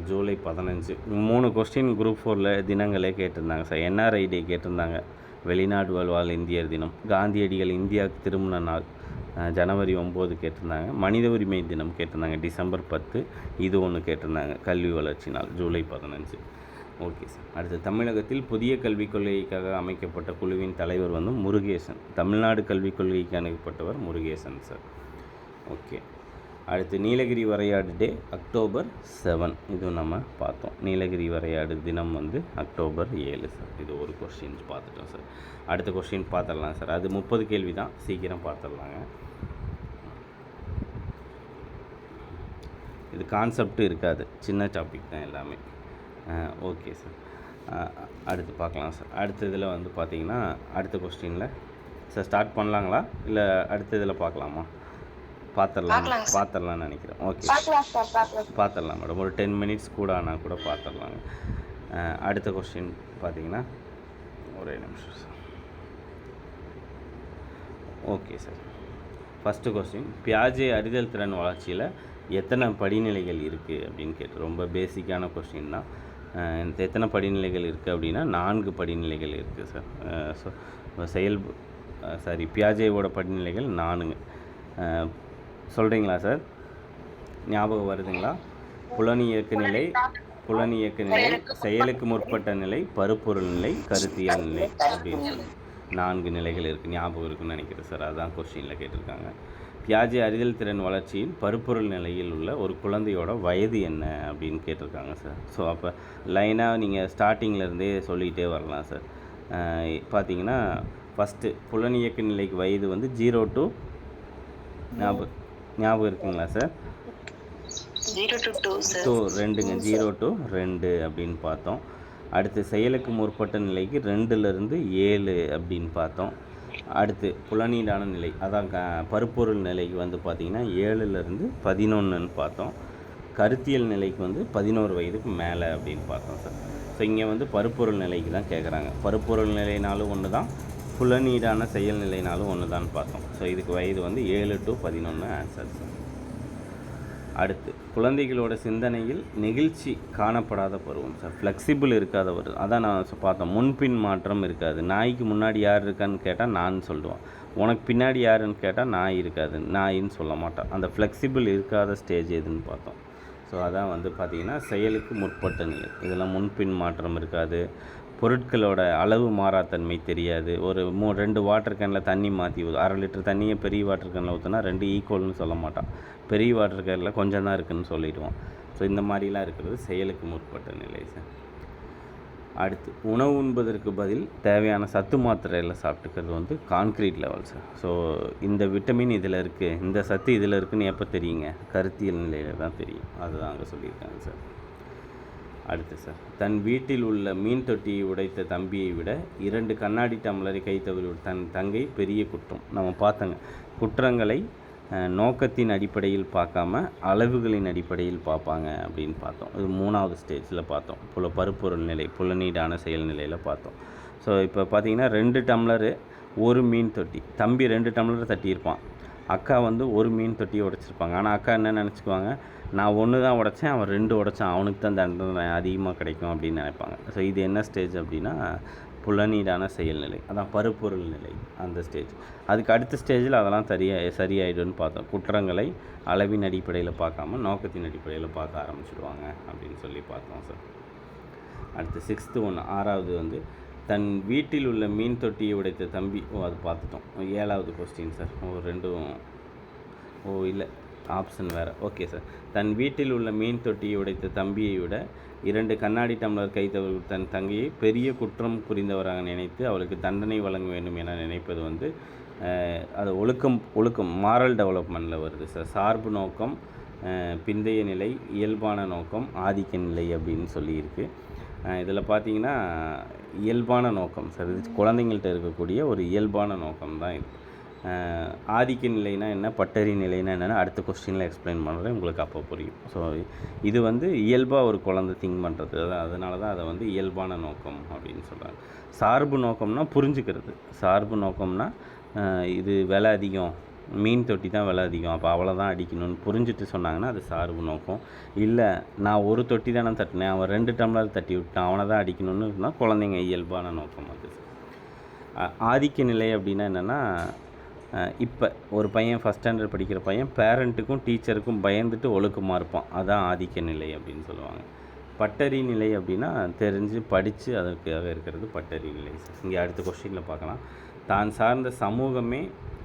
ஜூலை 15. 3 கொஸ்டின் குரூப் 4ல் தினங்களே கேட்டிருந்தாங்க சார். என்ஆர்ஐ டே கேட்டிருந்தாங்க, வெளிநாடு வாழ் இந்தியர் தினம். காந்தியடிகள் இந்தியாவுக்கு திரும்பின நாள் ஜனவரி 9 கேட்டிருந்தாங்க. மனித உரிமை தினம் கேட்டிருந்தாங்க டிசம்பர் 10. இது ஒன்று கேட்டிருந்தாங்க. கல்வி வளர்ச்சி நாள் ஜூலை 15. Okay sir. அடுத்து தமிழகத்தில் புதிய கல்விக் கொள்கைக்காக அமைக்கப்பட்ட குழுவின் தலைவர் வந்து முருகேசன். தமிழ்நாடு கல்விக் கொள்கைக்கு அனுப்பப்பட்டவர் முருகேசன் சார். ஓகே. அடுத்து நீலகிரி வரையாடு டே அக்டோபர் 7. இது நம்ம பார்த்தோம். நீலகிரி வரையாடு தினம் வந்து அக்டோபர் 7 சார். இது ஒரு கொஸ்டின் பார்த்துட்டோம் சார். அடுத்த கொஸ்டின் பார்த்துடலாம் சார். அது 30 கேள்வி தான், சீக்கிரம் பார்த்துடலாங்க. இது கான்செப்ட் இருக்காது, சின்ன டாபிக் தான் எல்லாமே. Okay sir. அடுத்து பார்க்கலாம் சார். அடுத்த இதில் வந்து பார்த்திங்கன்னா அடுத்த கொஸ்டினில் சார் ஸ்டார்ட் பண்ணலாங்களா இல்லை அடுத்த இதில் பார்க்கலாமா? பார்த்துடலாம்னு நினைக்கிறேன். ஓகே, பார்த்துடலாம் மேடம். ஒரு 10 மினிட்ஸ் கூட ஆனால் கூட பார்த்துடலாங்க. அடுத்த கொஸ்டின் பார்த்தீங்கன்னா ஒரே நிமிஷம் sir. Okay sir. First question, பியாஜே அறிதல் திறன் வளர்ச்சியில் எத்தனை படிநிலைகள் இருக்குது அப்படின்னு கேட்டு, ரொம்ப பேசிக்கான கொஸ்டின் தான். எத்தனை படிநிலைகள் இருக்குது அப்படின்னா 4 படிநிலைகள் இருக்குது சார். ஸோ பியாஜேவோட படிநிலைகள் 4. சொல்கிறீங்களா சார்? ஞாபகம் வருதுங்களா? புலனியக்க நிலை, புலனியக்க நிலை, செயலுக்கு முற்பட்ட நிலை, பருப்பொருள் நிலை, கருத்தியல் நிலை அப்படின்னு சொல்லி 4 நிலைகள் இருக்குது. ஞாபகம் இருக்குன்னு நினைக்கிறேன் சார். அதுதான் கொஸ்டினில் கேட்டிருக்காங்க. பியாஜே அறிதல் திறன் வளர்ச்சியில் பருப்பொருள் நிலையில் உள்ள ஒரு குழந்தையோட வயது என்ன அப்படின்னு கேட்டிருக்காங்க சார். ஸோ அப்போ லைனாக நீங்கள் ஸ்டார்டிங்லேருந்தே சொல்லிகிட்டே வரலாம் சார். பார்த்தீங்கன்னா ஃபஸ்ட்டு புலனியக்க நிலைக்கு வயது வந்து 0 to ஞாபகம் இருக்குங்களா சார்? 0 to 2 sir. 2ங்க 0 to 2 அப்படின்னு பார்த்தோம். அடுத்து செயலுக்கு முற்பட்ட நிலைக்கு 2லேருந்து 7 அப்படின்னு பார்த்தோம். அடுத்து புலனீடான நிலை, அதான் பருப்பொருள் நிலைக்கு வந்து பார்த்திங்கன்னா 7லேருந்து 11ன்னு பார்த்தோம். கருத்தியல் நிலைக்கு வந்து 11 வயதுக்கு மேலே அப்படின்னு பார்த்தோம் சார். ஸோ இங்கே வந்து பருப்பொருள் நிலைக்கு தான் கேட்குறாங்க. பருப்பொருள் நிலைனாலும் ஒன்று தான், புலனீடான செயல் நிலைனாலும் ஒன்று தான் பார்த்தோம். ஸோ இதுக்கு வயது வந்து 7 to 11 ஆன்சர் சார். அடுத்து குழந்தைகளோட சிந்தனையில் நெகிழ்ச்சி காணப்படாத பருவம் சார். ஃப்ளெக்சிபிள் இருக்காத பருவம். அதான் நான் பார்த்தோம், முன்பின் மாற்றம் இருக்காது. நாய்க்கு முன்னாடி யார் இருக்கான்னு கேட்டால் நான் சொல்லுவான், உனக்கு பின்னாடி யாருன்னு கேட்டால் நாய் இருக்காது, நாயின்னு சொல்ல மாட்டான். அந்த ஃப்ளெக்சிபிள் இருக்காத ஸ்டேஜ் எதுன்னு பார்த்தோம். ஸோ அதான் வந்து பார்த்திங்கன்னா செயலுக்கு முற்பட்ட நிலை. இதெல்லாம் முன்பின் மாற்றம் இருக்காது. பொருட்களோட அளவு மாறாத்தன்மை தெரியாது. ஒரு 2 வாட்டர் கேனில் தண்ணி மாற்றி 1/2 லிட்டர் தண்ணியை பெரிய வாட்டர் கேனில் ஊற்றினா 2 ஈக்குவல்னு சொல்ல மாட்டான். பெரிய வாட்டர் கேனில் கொஞ்சம் தான் இருக்குதுன்னு சொல்லிடுவான். ஸோ இந்த மாதிரிலாம் இருக்கிறது செயலுக்கு முற்பட்ட நிலை சார். அடுத்து உணவு உண்பதற்கு பதில் தேவையான சத்து மாத்திரையில் சாப்பிட்டுக்கிறது வந்து கான்க்ரீட் லெவல் சார். ஸோ இந்த விட்டமின் இதில் இருக்குது, இந்த சத்து இதில் இருக்குதுன்னு எப்போ தெரியுங்க? கருத்தியல் நிலையில் தான் தெரியும். அதுதான் அங்கே சொல்லியிருக்காங்க சார். அடுத்து சார், தன் வீட்டில் உள்ள மீன் தொட்டியை உடைத்த தம்பியை விட 2 கண்ணாடி டம்ளரை கை தவறி தன் தங்கை பெரிய குற்றம். நம்ம பார்த்தோங்க, குற்றங்களை நோக்கத்தின் அடிப்படையில் பார்க்காம அளவுகளின் அடிப்படையில் பார்ப்பாங்க அப்படின்னு பார்த்தோம். இது 3வது ஸ்டேஜில் பார்த்தோம். பருப்பொருள் நிலை, புலனீடான செயல் நிலையில் பார்த்தோம். ஸோ இப்போ பார்த்தீங்கன்னா 2 டம்ளரு 1 மீன் தொட்டி. தம்பி 2 டம்ளர் தட்டியிருப்பான், அக்கா வந்து 1 மீன் தொட்டியை உடைச்சிருப்பாங்க. ஆனால் அக்கா என்ன நினச்சிக்குவாங்க, நான் 1 தான் உடைச்சேன், அவன் 2 உடைச்சான், அவனுக்கு தான் தண்டனை அதிகமாக கிடைக்கும் அப்படின்னு நினைப்பாங்க. ஸோ இது என்ன ஸ்டேஜ் அப்படின்னா புலனீடான செயல்நிலை, அதான் பருப்பொருள் நிலை அந்த ஸ்டேஜ். அதுக்கு அடுத்த ஸ்டேஜில் அதெல்லாம் சரியாயிடும்னு பார்த்தோம். குற்றங்களை அளவின் அடிப்படையில் பார்க்காம நோக்கத்தின் அடிப்படையில் பார்க்க ஆரம்பிச்சிடுவாங்க அப்படின்னு சொல்லி பார்த்தோம் சார். அடுத்து 6th ஒன்று 6வது வந்து தன் வீட்டில் உள்ள மீன் தொட்டியை உடைத்த தம்பி. அது பார்த்துட்டோம். 7வது கொஸ்டின் சார். ரெண்டும் இல்லை, ஆப்ஷன் வேறு. Okay sir. தன் வீட்டில் உள்ள மீன் தொட்டியை உடைத்த தம்பியை விட 2 கண்ணாடி டம்ளர் கை தவறி தன் தங்கையை பெரிய குற்றம் புரிந்தவராக நினைத்து அவளுக்கு தண்டனை வழங்க வேண்டும் என நினைப்பது வந்து அது ஒழுக்கம் மாரல் டெவலப்மெண்ட்டில் வருது சார். சார்பு நோக்கம், பிந்தைய நிலை, இயல்பான நோக்கம், ஆதிக்க நிலை அப்படின்னு சொல்லியிருக்கு. இதில் பார்த்தீங்கன்னா இயல்பான நோக்கம் சார். இது குழந்தைங்கள்ட்ட இருக்கக்கூடிய ஒரு இயல்பான நோக்கம் தான் இது. ஆதிக்க நிலைனா என்ன, பட்டறி நிலைனா என்னென்னு அடுத்த கொஸ்டினில் எக்ஸ்பிளைன் பண்ணுறேன், உங்களுக்கு அப்போ புரியும். ஸோ இது வந்து இயல்பாக ஒரு குழந்தை திங்க் பண்ணுறது, அதனால தான் அதை வந்து இயல்பான நோக்கம் அப்படின்னு சொல்கிறாங்க. சார்பு நோக்கம்னா புரிஞ்சுக்கிறது. சார்பு நோக்கம்னா இது விலை அதிகம், மீன் தொட்டி தான் விலை அதிகம், அப்போ அவளை தான் அடிக்கணும்னு புரிஞ்சுட்டு சொன்னாங்கன்னா அது சார்பு நோக்கம். இல்லை, நான் 1 தொட்டி தானே தட்டினேன், அவன் 2 டம்ளர் தட்டி விட்டான், அவனை தான் அடிக்கணும்னு சொன்னால் குழந்தைங்க இயல்பான நோக்கம் அது. ஆதிக்க நிலை அப்படின்னா என்னென்னா, இப்போ ஒரு பையன் ஃபஸ்ட் ஸ்டாண்டர்ட் படிக்கிற பையன் பேரண்ட்டுக்கும் டீச்சருக்கும் பயந்துட்டு ஒழுக்கமாக இருப்பான், அதான் ஆதிக்க நிலை அப்படின்னு சொல்லுவாங்க. பட்டறி நிலை அப்படின்னா தெரிஞ்சு படித்து அதற்காக இருக்கிறது பட்டறி நிலை. இங்கே அடுத்த கொஸ்டினில் பார்க்கலாம். தான் சார்ந்த சமூகமே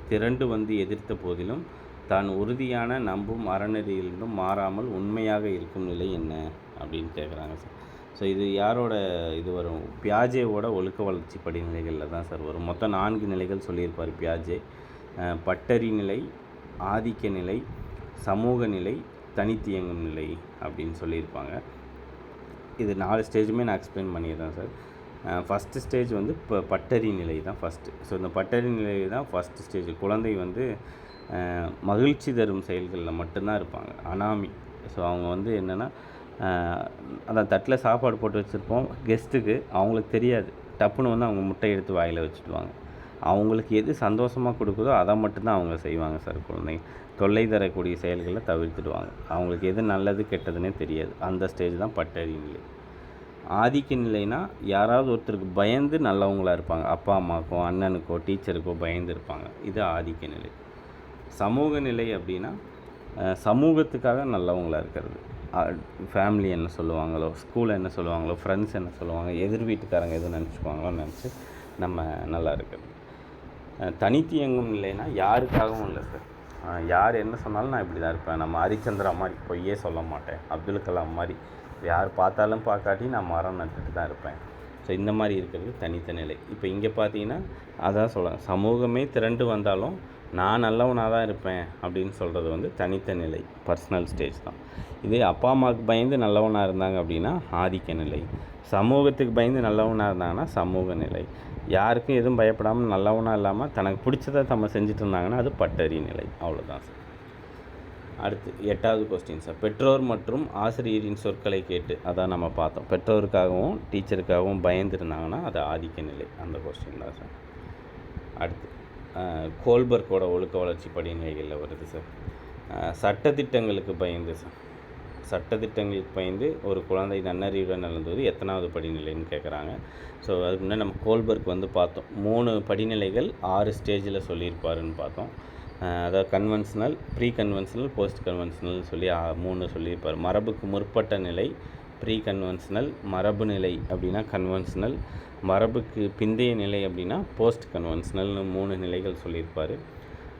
திரண்டு வந்து எதிர்த்த போதிலும் தான் உறுதியான நம்பும் அறநெறியிலிருந்தும் மாறாமல் உண்மையாக இருக்கும் நிலை என்ன அப்படின்னு கேட்குறாங்க சார். ஸோ இது யாரோட இது வரும்? பியாஜேவோட ஒழுக்க வளர்ச்சி படிநிலைகளில் தான் சார் வரும். மொத்தம் 4 நிலைகள் சொல்லியிருப்பார் பியாஜே. பட்டறி நிலை, ஆதிக்க நிலை, சமூக நிலை, தனித்தியங்கும் நிலை அப்படின்னு சொல்லியிருப்பாங்க. இது 4 ஸ்டேஜுமே நான் எக்ஸ்பிளைன் பண்ணிடுறேன் சார். ஃபஸ்ட்டு ஸ்டேஜ் வந்து இப்போ பட்டறி நிலை தான் ஃபஸ்ட்டு. ஸோ இந்த பட்டறி நிலை தான் ஃபஸ்ட்டு ஸ்டேஜ். குழந்தை வந்து மகிழ்ச்சி தரும் செயல்களில் மட்டும்தான் இருப்பாங்க, அனாமி. ஸோ அவங்க வந்து என்னென்னா, அதான் தட்டில் சாப்பாடு போட்டு வச்சுருப்போம் கெஸ்ட்டுக்கு, அவங்களுக்கு தெரியாது, டப்புன்னு வந்து அவங்க முட்டை எடுத்து வாயில் வச்சுடுவாங்க. அவங்களுக்கு எது சந்தோஷமாக கொடுக்குதோ அதை மட்டும்தான் அவங்க செய்வாங்க சார். குழந்தைங்க தொல்லை தரக்கூடிய செயல்களை தவிர்த்துடுவாங்க. அவங்களுக்கு எது நல்லது கெட்டதுன்னே தெரியாது. அந்த ஸ்டேஜ் தான் பட்டறி நிலை. ஆதிக்க நிலைனா யாராவது ஒருத்தருக்கு பயந்து நல்லவங்களாக இருப்பாங்க, அப்பா அம்மாக்கோ அண்ணனுக்கோ டீச்சருக்கோ பயந்து இருப்பாங்க, இது ஆதிக்க நிலை. சமூக நிலை அப்படின்னா சமூகத்துக்காக நல்லவங்களாக இருக்கிறது. ஃபேமிலி என்ன சொல்லுவாங்களோ, ஸ்கூல் என்ன சொல்லுவாங்களோ, ஃப்ரெண்ட்ஸ் என்ன சொல்லுவாங்க, எதிர் வீட்டுக்காரங்க எதுவும் நினச்சிக்குவாங்களோன்னு நினச்சி நம்ம நல்லா இருக்கிறது. தனித்து இயங்கும் நிலைனா யாருக்காகவும் இல்லை சார். யார் என்ன சொன்னாலும் நான் இப்படி தான் இருப்பேன். நம்ம ஹரிச்சந்திரா மாதிரி பொய்யே சொல்ல மாட்டேன். அப்துல் கலாம் மாதிரி யார் பார்த்தாலும் பார்க்காட்டி நான் மரம் நட்டுட்டு தான் இருப்பேன். ஸோ இந்த மாதிரி இருக்கிறது தனித்த நிலை. இப்போ இங்கே பார்த்தீங்கன்னா அதான் சொல்கிறேன், சமூகமே திரண்டு வந்தாலும் நான் நல்லவனாக தான் இருப்பேன் அப்படின்னு சொல்கிறது வந்து தனித்த நிலை, பர்சனல் ஸ்டேஜ் தான். இதே அப்பா அம்மாவுக்கு பயந்து நல்லவனாக இருந்தாங்க அப்படின்னா ஆதிக்க நிலை. சமூகத்துக்கு பயந்து நல்லவனாக இருந்தாங்கன்னா சமூக நிலை. யாருக்கும் எதுவும் பயப்படாமல் நல்லவனாக இல்லாமல் தனக்கு பிடிச்சதை நம்ம செஞ்சுட்டு இருந்தாங்கன்னா அது பட்டறி நிலை. அவ்வளோதான் சார். அடுத்து 8வது கொஸ்டின் சார். பெற்றோர் மற்றும் ஆசிரியரின் சொற்களை கேட்டு, அதான் நம்ம பார்த்தோம். பெற்றோருக்காகவும் டீச்சருக்காகவும் பயந்துருந்தாங்கன்னா அது ஆதிக்க நிலை. அந்த கொஸ்டின் தான் சார். அடுத்து கோல்பர்க்கோட ஒழுக்க வளர்ச்சி படிநிலைகளில் வருது சார். சட்டத்திட்டங்களுக்கு பயந்து சார். சட்டத்திட்டங்களுக்கு பயந்து ஒரு குழந்தை நன்னறிவுடன் நடந்தது எத்தனாவது படிநிலைன்னு கேட்குறாங்க. ஸோ அதுக்கு முன்னாடி நம்ம கோல்பர்க் வந்து பார்த்தோம். 3 படிநிலைகள் 6 ஸ்டேஜில் சொல்லியிருப்பாருன்னு பார்த்தோம். அதாவது conventional, pre conventional, post conventional சொல்லி 3 சொல்லியிருப்பார். மரபுக்கு முற்பட்ட நிலை ப்ரீ கன்வென்ஷனல், மரபு நிலை அப்படின்னா கன்வென்ஷனல், மரபுக்கு பிந்தைய நிலை அப்படின்னா போஸ்ட் கன்வென்ஷனல்னு 3 நிலைகள் சொல்லியிருப்பார்.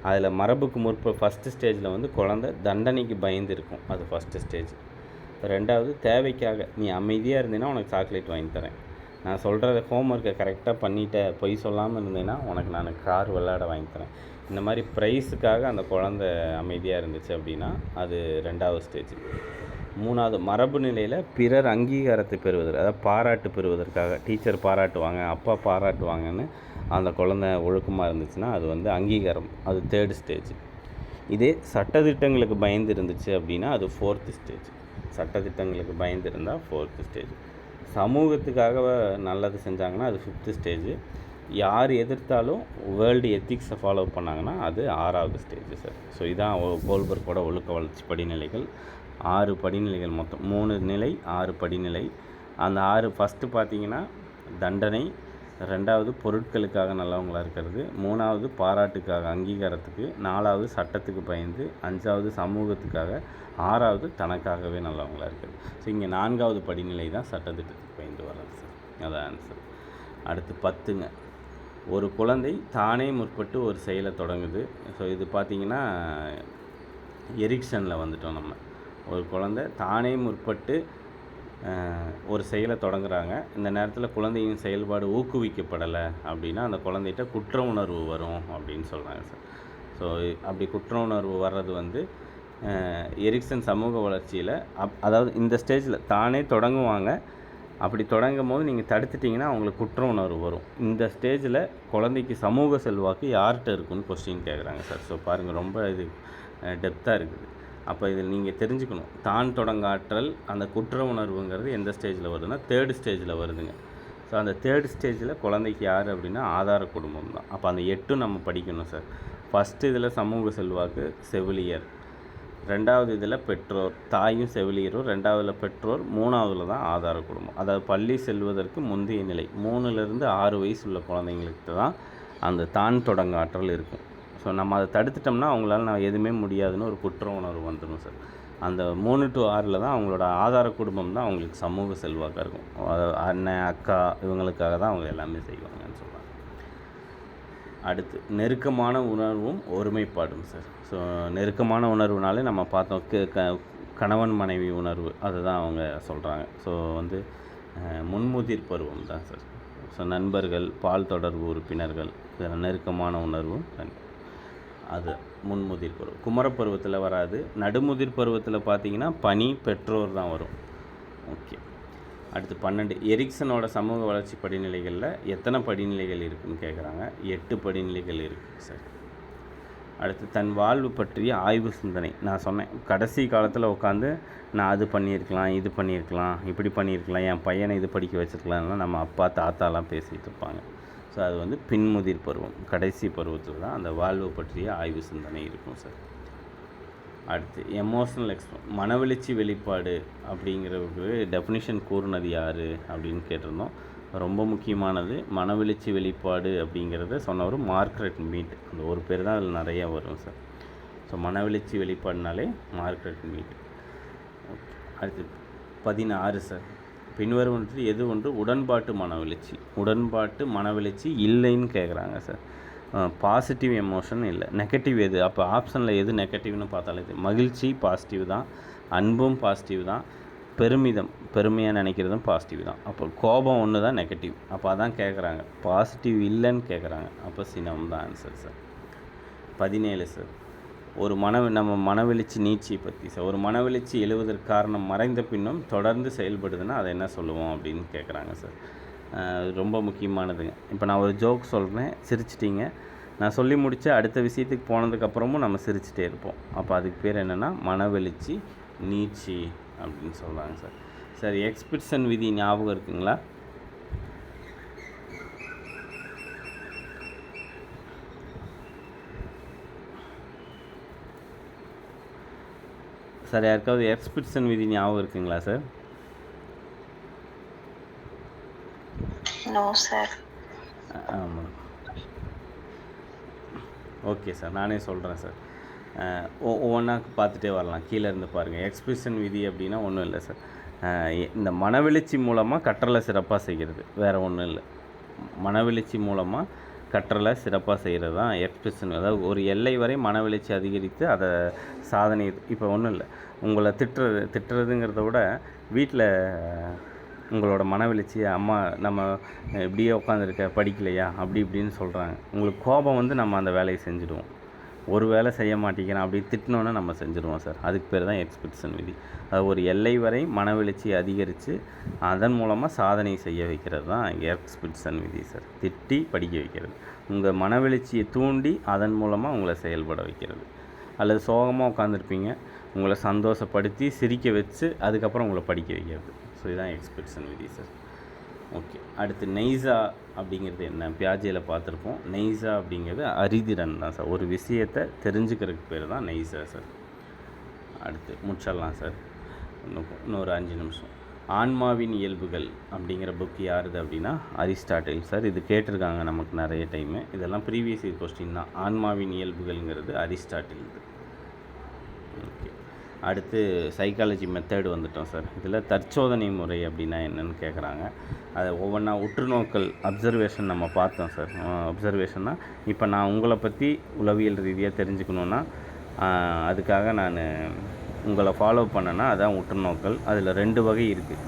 அதில் மரபுக்கு ஃபஸ்ட்டு ஸ்டேஜில் வந்து குழந்தை தண்டனைக்கு பயந்து இருக்கும். அது ஃபஸ்ட்டு ஸ்டேஜ். 2வது தேவைக்காக, நீ அமைதியாக இருந்தீங்கன்னா உனக்கு சாக்லேட் வாங்கி தரேன், நான் சொல்கிற ஹோம்ஒர்க்கை கரெக்டாக பண்ணிவிட்ட, பொய் சொல்லாமல் இருந்தேன்னா உனக்கு நான் கார் விளையாட வாங்கி தரேன். இந்த மாதிரி ப்ரைஸுக்காக அந்த குழந்தை அமைதியாக இருந்துச்சு அப்படின்னா அது 2வது ஸ்டேஜ். 3வது மரபு நிலையில் பிறர் அங்கீகாரத்தை பெறுவதற்கு, அதாவது பாராட்டு பெறுவதற்காக, டீச்சர் பாராட்டுவாங்க, அப்பா பாராட்டுவாங்கன்னு அந்த குழந்தை ஒழுக்கமாக இருந்துச்சுன்னா அது வந்து அங்கீகாரம். அது 3rd ஸ்டேஜ். இதே சட்டத்திட்டங்களுக்கு பயந்து இருந்துச்சு அப்படின்னா அது 4th ஸ்டேஜ். சட்டத்திட்டங்களுக்கு பயந்து இருந்தால் 4th ஸ்டேஜ். சமூகத்துக்காக நல்லது செஞ்சாங்கன்னா அது 5th ஸ்டேஜ். யார் எதிர்த்தாலும் வேர்ல்டு எத்திக்ஸை ஃபாலோ பண்ணாங்கன்னா அது 6வது ஸ்டேஜ் சார். ஸோ இதான் கோல்பர்க்கோட ஒழுக்க வளர்ச்சி படிநிலைகள். 6 படிநிலைகள் மொத்தம். 3 நிலை 6 படிநிலை. அந்த 6 ஃபஸ்ட்டு பார்த்தீங்கன்னா தண்டனை, 2வது பொருட்களுக்காக நல்லவங்களாக இருக்கிறது, 3வது பாராட்டுக்காக அங்கீகாரத்துக்கு, 4வது சட்டத்துக்கு பயந்து, 5வது சமூகத்துக்காக, 6வது தனக்காகவே நல்லவங்களாக இருக்கிறது. ஸோ இங்கே 4வது படிநிலை தான் சட்டத்திட்டத்துக்கு பயந்து வர்றது சார். அதான் ஆன்சர். அடுத்து 10ங்க. ஒரு குழந்தை தானே முற்பட்டு ஒரு செயலை தொடங்குது. ஸோ இது பார்த்திங்கன்னா எரிக்சனில் வந்துட்டோம் நம்ம. ஒரு குழந்தை தானே முற்பட்டு ஒரு செயலை தொடங்குறாங்க. இந்த நேரத்தில் குழந்தையின் செயல்பாடு ஊக்குவிக்கப்படலை அப்படின்னா அந்த குழந்தைகிட்ட குற்ற உணர்வு வரும் அப்படின்னு சொல்கிறாங்க சார். ஸோ அப்படி குற்ற உணர்வு வர்றது வந்து எரிக்சன் சமூக வளர்ச்சியில் அதாவது இந்த ஸ்டேஜில் தானே தொடங்குவாங்க. அப்படி தொடங்கும் போது நீங்கள் தடுத்துட்டிங்கன்னா அவங்களுக்கு குற்ற உணர்வு வரும். இந்த ஸ்டேஜில் குழந்தைக்கு சமூக செல்வாக்கு யார்கிட்ட இருக்குன்னு கொஸ்டின் கேட்குறாங்க சார். ஸோ பாருங்கள், ரொம்ப இது டெப்த்தாக இருக்குது. அப்போ இதில் நீங்கள் தெரிஞ்சுக்கணும், தான் தொடங்காற்றல் அந்த குற்ற உணர்வுங்கிறது எந்த ஸ்டேஜில் வருதுன்னா 3rd ஸ்டேஜில் வருதுங்க. ஸோ அந்த 3rd ஸ்டேஜில் குழந்தைக்கு யார் அப்படின்னா ஆதார குடும்பம் தான். அப்போ அந்த 8 நம்ம படிக்கணும் சார். ஃபஸ்ட்டு இதில் சமூக செல்வாக்கு செவிலியர், 2வது இதில் பெற்றோர், தாயும் செவிலியரும், 2வதுல பெற்றோர், 3வதுல தான் ஆதார குடும்பம். அதாவது பள்ளி செல்வதற்கு முந்தைய நிலை 3லேருந்து 6 வயசு உள்ள குழந்தைங்களுக்கு தான் அந்த தான் தொடங்காற்றல் இருக்கும். ஸோ நம்ம அதை தடுத்துட்டோம்னா அவங்களால நான் எதுவுமே முடியாதுன்னு ஒரு குற்ற உணர்வு வந்துடும் சார். அந்த 3 to 6 தான் அவங்களோட ஆதார குடும்பம் தான் அவங்களுக்கு சமூக செல்வாக்காக இருக்கும். அண்ணன் அக்கா இவங்களுக்காக தான் அவங்க எல்லாமே செய்வாங்கன்னு சொல்கிறாங்க. அடுத்து நெருக்கமான உணர்வும் ஒருமைப்பாடும் சார். ஸோ நெருக்கமான உணர்வுனாலே நம்ம பார்த்தோம் கணவன் மனைவி உணர்வு, அதுதான் அவங்க சொல்கிறாங்க. ஸோ வந்து முன்முதிர் பருவம் தான் சார். ஸோ நண்பர்கள், பால் தொடர்பு உறுப்பினர்கள், நெருக்கமான உணர்வும் அது முன்முதிர் பருவம். குமரப்பருவத்தில் வராது. நடுமுதிர் பருவத்தில் பார்த்தீங்கன்னா பணி, பெற்றோர் தான் வரும். ஓகே. அடுத்து 12 எரிக்சனோட சமூக வளர்ச்சி படிநிலைகளில் எத்தனை படிநிலைகள் இருக்குதுன்னு கேட்குறாங்க. 8 படிநிலைகள் இருக்குது சார். அடுத்து தன் வாழ்வு பற்றிய ஆய்வு சிந்தனை. நான் சொன்னேன், கடைசி காலத்தில் உட்காந்து நான் அது பண்ணியிருக்கலாம், இது பண்ணியிருக்கலாம், இப்படி பண்ணியிருக்கலாம், என் பையனை இது படிக்க வச்சுருக்கலாம்லாம் நம்ம அப்பா தாத்தாலாம் பேசிகிட்டு இருப்பாங்க. ஸோ அது வந்து பின்முதிர் பருவம், கடைசி பருவத்தில் தான் அந்த வாழ்வு பற்றிய ஆய்வு சிந்தனை இருக்கும் சார். அடுத்து எமோஷ்னல் மனவெளிச்சி வெளிப்பாடு அப்படிங்கிறதுக்கு டெஃபினிஷன் கூறுனது யார் அப்படின்னு கேட்டிருந்தோம். ரொம்ப முக்கியமானது மனவெளிச்சி வெளிப்பாடு அப்படிங்கிறத சொன்னவர் மார்க்ரெட் மீட். அந்த ஒரு பேர் தான் அதில் நிறையா வரும் சார். ஸோ மனவெளிச்சி வெளிப்பாடுனாலே மார்க்கெட் மீட். ஓகே, அடுத்து 16 சார். பின்வருவற்றில் எது ஒன்று உடன்பாட்டு மனவெளிச்சி இல்லைன்னு கேட்குறாங்க சார். பாசிட்டிவ் எமோஷன் இல்லை, நெகட்டிவ் எது? அப்போ ஆப்ஷனில் எது நெகட்டிவ்னு பார்த்தாலே இது மகிழ்ச்சி பாசிட்டிவ் தான், அன்பும் பாசிட்டிவ் தான், பெருமையாக நினைக்கிறதும் பாசிட்டிவ் தான். அப்போ கோபம் ஒன்று தான் நெகட்டிவ். அப்போ அதான் கேட்குறாங்க, பாசிட்டிவ் இல்லைன்னு கேட்குறாங்க. அப்போ சினம் தான் ஆன்சர் சார். 17 சார். நம்ம மனவெளிச்சி நீட்சியை பற்றி சார். ஒரு மனவெளிச்சி எழுவதற்கு காரணம் மறைந்த பின்னும் தொடர்ந்து செயல்படுதுன்னா அதை என்ன சொல்லுவோம் அப்படின்னு கேட்குறாங்க சார். ரொம்ப முக்கியமானதுங்க. இப்போ நான் ஒரு ஜோக் சொல்கிறேன், சிரிச்சிட்டிங்க. நான் சொல்லி முடித்து அடுத்த விஷயத்துக்கு போனதுக்கப்புறமும் நம்ம சிரிச்சிட்டே இருப்போம். அப்போ அதுக்கு பேர் என்னென்னா மனவெளிச்சி நீட்சி அப்படின்னு சொல்கிறாங்க சார். சார், எக்ஸ்பிரஷன் விதி ஞாபகம் இருக்குங்களா? சார், யாருக்காவது எக்ஸ்பிரஷன் விதி ஞாபகம் இருக்குங்களா சார்? No sir. ஆமாம். ஓகே சார், நானே சொல்கிறேன் சார். ஒவ்வொன்றா பார்த்துட்டே வரலாம். கீழே இருந்து பாருங்கள். எக்ஸ்பிரஷன் விதி அப்படின்னா ஒன்றும் இல்லை சார். இந்த மனவெளிச்சி மூலமாக கற்றலை சிறப்பாக செய்கிறது, வேறு ஒன்றும் இல்லை. மனவெளிச்சி மூலமாக கற்றலை சிறப்பாக செய்கிறது தான் எக்ஸ்பிரஷன். அதாவது ஒரு எல்லை வரை மனவெளிச்சி அதிகரித்து அதை சாதனை. இப்போ ஒன்றும் இல்லை, உங்களை திட்டுறதுங்கிறத விட வீட்டில் உங்களோட மனவெளிச்சியை அம்மா நம்ம இப்படியே உட்காந்துருக்க படிக்கலையா அப்படி இப்படின்னு சொல்கிறாங்க. உங்களுக்கு கோபம் வந்து நம்ம அந்த வேலையை செஞ்சுடுவோம். ஒரு வேலை செய்ய மாட்டேங்கிறேன் அப்படி திட்டினோன்னே நம்ம செஞ்சுருவோம் சார். அதுக்கு பேர் தான் எக்ஸ்பிரஷன் விதி. அது ஒரு எல்லை வரை மனவெளிச்சியை அதிகரித்து அதன் மூலமாக சாதனை செய்ய வைக்கிறது தான் எக்ஸ்பிரஷன் விதி சார். திட்டி படிக்க வைக்கிறது, உங்கள் மனவெளிச்சியை தூண்டி அதன் மூலமாக உங்களை செயல்பட வைக்கிறது. அல்லது சோகமாக உட்காந்துருப்பீங்க, உங்களை சந்தோஷப்படுத்தி சிரிக்க வச்சு அதுக்கப்புறம் உங்களை படிக்க வைக்கிறது. ஸோ இதுதான் எக்ஸ்பிரஷன் விதி சார். ஓகே, அடுத்து நெய்ஸா அப்படிங்கிறது என்ன? பியாஜியில் பார்த்துருப்போம். நெய்ஸா அப்படிங்கிறது அறிதிறன் தான் சார். ஒரு விஷயத்தை தெரிஞ்சுக்கிறதுக்கு பேர் தான் நெய்ஸா சார். அடுத்து முடிச்சிடலாம் சார், இன்னொரு 5 நிமிஷம். ஆன்மாவின் இயல்புகள் அப்படிங்கிற புக் யாருது அப்படின்னா அரிஸ்டாட்டில் சார். இது கேட்டிருக்காங்க நமக்கு நிறைய டைமு. இதெல்லாம் ப்ரீவியஸ் இயர் கொஸ்டின் தான். ஆன்மாவின் இயல்புகள்ங்கிறது அரிஸ்டாட்டில் இது. ஓகே, அடுத்து சைக்காலஜி மெத்தட் வந்துட்டோம் சார். இதில் தற்சோதனை முறை அப்படின்னா என்னென்னு கேட்குறாங்க. அதை ஒவ்வொன்றா உற்றுநோக்கல் அப்சர்வேஷன் நம்ம பார்த்தோம் சார். அப்சர்வேஷன்னா இப்போ நான் உங்களை பற்றி உளவியல் ரீதியாக தெரிஞ்சுக்கணுன்னா அதுக்காக நான் உங்களை ஃபாலோ பண்ணேன்னா அதான் உற்றுநோக்கல். அதில் 2 வகை இருக்குது.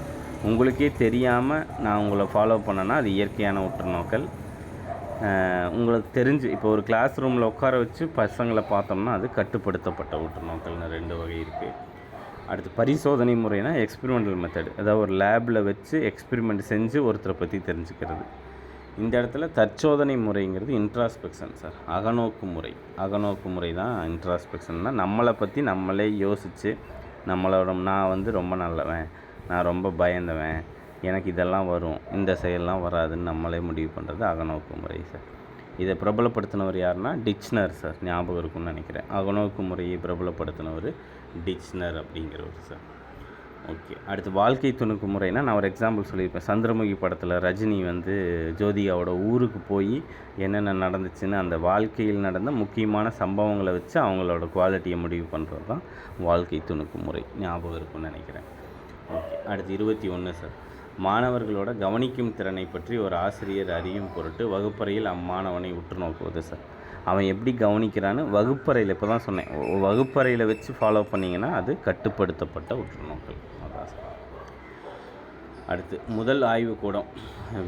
உங்களுக்கே தெரியாமல் நான் உங்களை ஃபாலோ பண்ணேன்னா அது இயற்கையான உற்றுநோக்கல். உங்களுக்கு தெரிஞ்சு இப்போ ஒரு கிளாஸ் ரூமில் உட்கார வச்சு பசங்களை பார்த்தோம்னா அது கட்டுப்படுத்தப்பட்ட உற்றுநோக்கல்னு 2 வகை இருக்குது. அடுத்து பரிசோதனை முறைனா எக்ஸ்பெரிமெண்டல் மெத்தட். அதாவது ஒரு லேபில் வச்சு எக்ஸ்பெரிமெண்ட் செஞ்சு ஒருத்தரை பற்றி தெரிஞ்சுக்கிறது. இந்த இடத்துல தற்சோதனை முறைங்கிறது இன்ட்ராஸ்பெக்ஷன் சார். அகநோக்கு முறை தான் இன்ட்ராஸ்பெக்ஷன்னா நம்மளை பற்றி நம்மளே யோசித்து நான் வந்து ரொம்ப நல்லவன், நான் ரொம்ப பயந்தவன், எனக்கு இதெல்லாம் வரும், இந்த செயல்லாம் வராதுன்னு நம்மளே முடிவு பண்ணுறது அகநோக்கு முறை சார். இதை பிரபலப்படுத்தினவர் யாருன்னா டிக்ஷனர் சார். ஞாபகம் இருக்குன்னு நினைக்கிறேன். அகநோக்கு முறையை பிரபலப்படுத்தினவர் டிக்ஷனர் அப்படிங்கிறவர் சார். ஓகே, அடுத்து வாழ்க்கை துணுக்கு முறைனா நான் ஒரு எக்ஸாம்பிள் சொல்லியிருப்பேன். சந்திரமுகி படத்தில் ரஜினி வந்து ஜோதிகாவோட ஊருக்கு போய் என்னென்ன நடந்துச்சுன்னு அந்த வாழ்க்கையில் நடந்த முக்கியமான சம்பவங்களை வச்சு அவங்களோட குவாலிட்டியை முடிவு பண்ணுறது தான் வாழ்க்கை துணுக்கு முறை. ஞாபகம் இருக்குன்னு நினைக்கிறேன். ஓகே, அடுத்து 21 சார். மாணவர்களோட கவனிக்கும் திறனை பற்றி ஒரு ஆசிரியர் அறியும் பொருட்டு வகுப்பறையில் அம்மாணவனை உற்று நோக்குவது சார். அவன் எப்படி கவனிக்கிறான்னு வகுப்பறையில், இப்போ தான் சொன்னேன், வகுப்பறையில் வச்சு ஃபாலோ பண்ணிங்கன்னா அது கட்டுப்படுத்தப்பட்ட உற்றுநோக்கல். அதான் சார். அடுத்து முதல் ஆய்வுக்கூடம்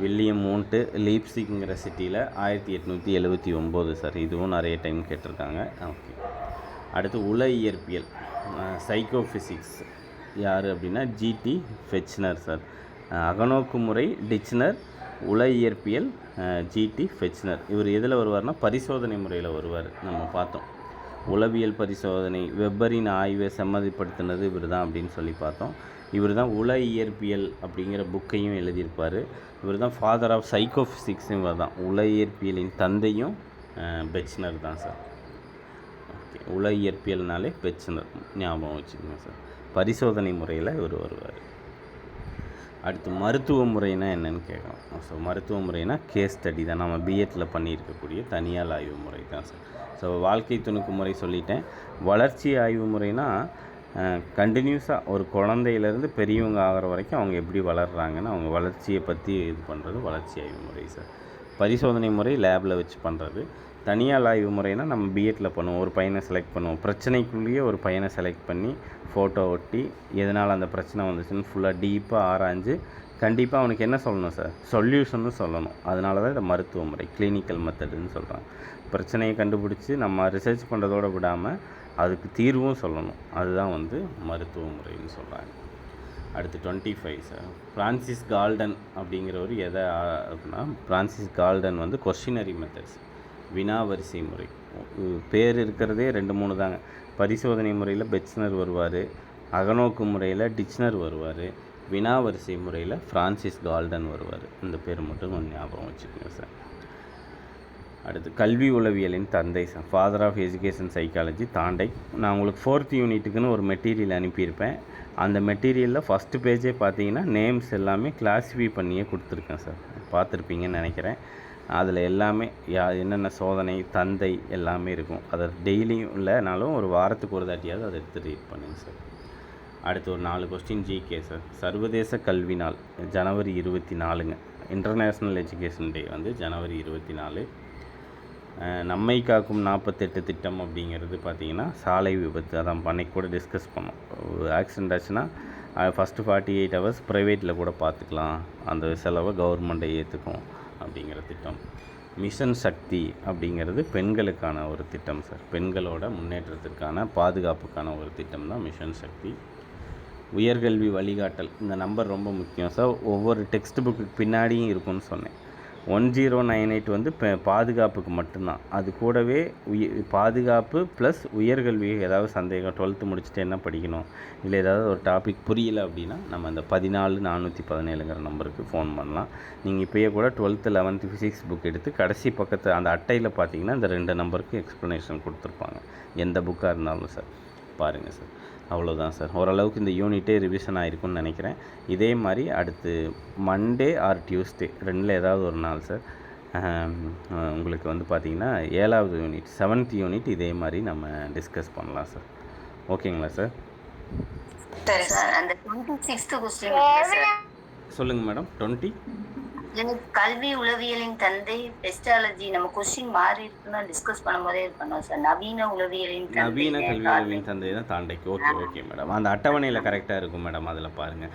வில்லியம் மோண்ட்டு லீப்சிங்கிற சிட்டியில் 1879 சார். இதுவும் நிறைய டைம் கேட்டிருக்காங்க. ஓகே, அடுத்து உள இயற்பியல் சைக்கோஃபிசிக்ஸ் யார் அப்படின்னா ஜிடி ஃபெச்னர் சார். அகநோக்கு முறை டிக்ஷனர், உள இயற்பியல் ஜிடி ஃபெச்னர். இவர் எதில் வருவார்னா பரிசோதனை முறையில் வருவார். நம்ம பார்த்தோம் உளவியல் பரிசோதனை, வெப்பரின் ஆய்வை செம்மதிப்படுத்தினது இவர் தான் அப்படின்னு சொல்லி பார்த்தோம். இவர் தான் உள இயற்பியல் அப்படிங்கிற புக்கையும் எழுதியிருப்பார். இவர் தான் ஃபாதர் ஆஃப் சைக்கோஃபிசிக்ஸ். இவர் தான் உள இயற்பியலின் தந்தையும் பெச்னர் தான் சார். ஓகே, உள இயற்பியல்னாலே பெச்னர் ஞாபகம் வச்சுக்கோங்க சார். பரிசோதனை முறையில் இவர் வருவார். அடுத்து மருத்துவ முறைனா என்னென்னு கேட்கலாம். ஸோ மருத்துவ முறைனா கேஸ் ஸ்டடி தான். நம்ம பிஎட்டில் பண்ணியிருக்கக்கூடிய தனியார் ஆய்வு முறை தான் சார். ஸோ வாழ்க்கை துணுக்கு முறை சொல்லிட்டேன். வளர்ச்சி ஆய்வு முறைனா கண்டினியூஸாக ஒரு குழந்தையிலேருந்து பெரியவங்க ஆகிற வரைக்கும் அவங்க எப்படி வளர்கிறாங்கன்னு அவங்க வளர்ச்சியை பற்றி இது பண்ணுறது வளர்ச்சி ஆய்வு முறை சார். பரிசோதனை முறை லேபில் வச்சு பண்ணுறது. தனியார் ஆய்வு முறைனா நம்ம பிஎட்டில் பண்ணுவோம். ஒரு பையனை செலக்ட் பண்ணுவோம். பிரச்சனைக்குள்ளேயே ஒரு பையனை செலக்ட் பண்ணி ஃபோட்டோ ஒட்டி எதனால் அந்த பிரச்சனை வந்துச்சுன்னு ஃபுல்லாக டீப்பாக ஆராய்ஞ்சு கண்டிப்பாக அவனுக்கு என்ன சொல்லணும் சார், சொல்யூஷன்னு சொல்லணும். அதனால தான் இதை மருத்துவ முறை கிளினிக்கல் மெத்தடுன்னு சொல்கிறாங்க. பிரச்சனையை கண்டுபிடிச்சி நம்ம ரிசர்ச் பண்ணுறதோடு விடாமல் அதுக்கு தீர்வும் சொல்லணும். அதுதான் வந்து மருத்துவ முறைன்னு சொல்கிறாங்க. அடுத்து 25 சார். ஃப்ரான்சிஸ் கால்டன் அப்படிங்கிறவர் எதை அப்படின்னா, ஃப்ரான்சிஸ் கால்டன் வந்து கொஸ்டினரி மெத்தட்ஸ், வினா வரிசை முறை. பேர் இருக்கிறதே 2-3 தாங்க. பரிசோதனை முறையில் பெட்ஸ்னர் வருவார், அகநோக்கு முறையில் டிச்னர் வருவார், வினா வரிசை முறையில் ஃப்ரான்சிஸ் கால்டன் வருவார். இந்த பேர் மட்டும் கொஞ்சம் ஞாபகம் வச்சுக்கோங்க சார். அடுத்து கல்வி உளவியலின் தந்தை sir, father of education psychology தாண்டை. நான் உங்களுக்கு 4th யூனிட்டுக்குன்னு ஒரு மெட்டீரியல் அனுப்பியிருப்பேன். அந்த மெட்டீரியலில் ஃபஸ்ட்டு பேஜே பார்த்தீங்கன்னா நேம்ஸ் எல்லாமே கிளாஸிஃபை பண்ணியே கொடுத்துருக்கேன் சார். பார்த்துருப்பீங்கன்னு நினைக்கிறேன். அதில் எல்லாமே என்னென்ன சோதனை தந்தை எல்லாமே இருக்கும். அதை டெய்லியும் இல்லைனாலும் ஒரு வாரத்துக்கு ஒரு தாட்டியாவது அதை எடுத்து ரீட் பண்ணுங்கள் சார். அடுத்து ஒரு 4 கொஸ்டின் ஜிகே சார். சர்வதேச கல்வி நாள் ஜனவரி 24ங்க. இன்டர்நேஷ்னல் எஜுகேஷன் டே வந்து ஜனவரி 24. நம்மை காக்கும் 48 திட்டம் அப்படிங்கிறது பார்த்திங்கன்னா சாலை விபத்து. அதான் அன்னைக்கு கூட டிஸ்கஸ் பண்ணோம். ஆக்சிடெண்ட் ஆச்சுன்னா ஃபஸ்ட்டு 48 ஹவர்ஸ் ப்ரைவேட்டில் கூட பார்த்துக்கலாம், அந்த செலவை கவர்மெண்ட்டை ஏற்றுக்கும் அப்படிங்கிற திட்டம். மிஷன் சக்தி அப்படிங்கிறது பெண்களுக்கான ஒரு திட்டம் சார். பெண்களோட முன்னேற்றத்திற்கான பாதுகாப்புக்கான ஒரு திட்டம் தான் மிஷன் சக்தி. உயர்கல்வி வழிகாட்டல், இந்த நம்பர் ரொம்ப முக்கியம் சார். ஒவ்வொரு டெக்ஸ்ட் புக்கு பின்னாடியும் இருக்குன்னு சொன்னேன். 1098 வந்து பாதுகாப்புக்கு மட்டும்தான். அது கூடவே பாதுகாப்பு ப்ளஸ் உயர்கல்வி ஏதாவது சந்தேகம் 12th முடிச்சுட்டு என்ன படிக்கணும், இல்லை ஏதாவது ஒரு டாபிக் புரியல அப்படின்னா நம்ம அந்த 14417ங்கிற நம்பருக்கு ஃபோன் பண்ணலாம். நீங்கள் இப்போயே கூட 12th 11th ஃபிசிக்ஸ் புக் எடுத்து கடைசி பக்கத்தில் அந்த அட்டையில் பார்த்தீங்கன்னா இந்த 2 நம்பருக்கு எக்ஸ்ப்ளனேஷன் கொடுத்துருப்பாங்க. எந்த புக்காக இருந்தாலும் சார் பாருங்கள் சார். அவ்வளோதான் சார். ஓரளவுக்கு இந்த யூனிட்டே ரிவிஷன் ஆகிருக்குன்னு நினைக்கிறேன். இதே மாதிரி அடுத்து மண்டே ஆர் டியூஸ்டே 2ல் ஏதாவது ஒரு நாள் சார் உங்களுக்கு வந்து பார்த்திங்கன்னா 7வது யூனிட் 7th யூனிட் இதே மாதிரி நம்ம டிஸ்கஸ் பண்ணலாம் சார். ஓகேங்களா சார்? சரி சார். அந்த 26th கொஸ்டின் சொல்லுங்கள் மேடம். 20 கல்வி உளவியலின் தந்தை பெஸ்டாலஜி. நம்ம கொஸ்டின் மாறி இருக்குன்னா டிஸ்கஸ் பண்ணும்போதே பண்ணோம் சார். நவீன உளவியலின் தந்தை, நவீன கல்வி உளவியலின் தந்தை தான் தாண்டைக்கு. Okay madam. அந்த அட்டவணையில் கரெக்டாக இருக்கும் மேடம், அதில் பாருங்கள்.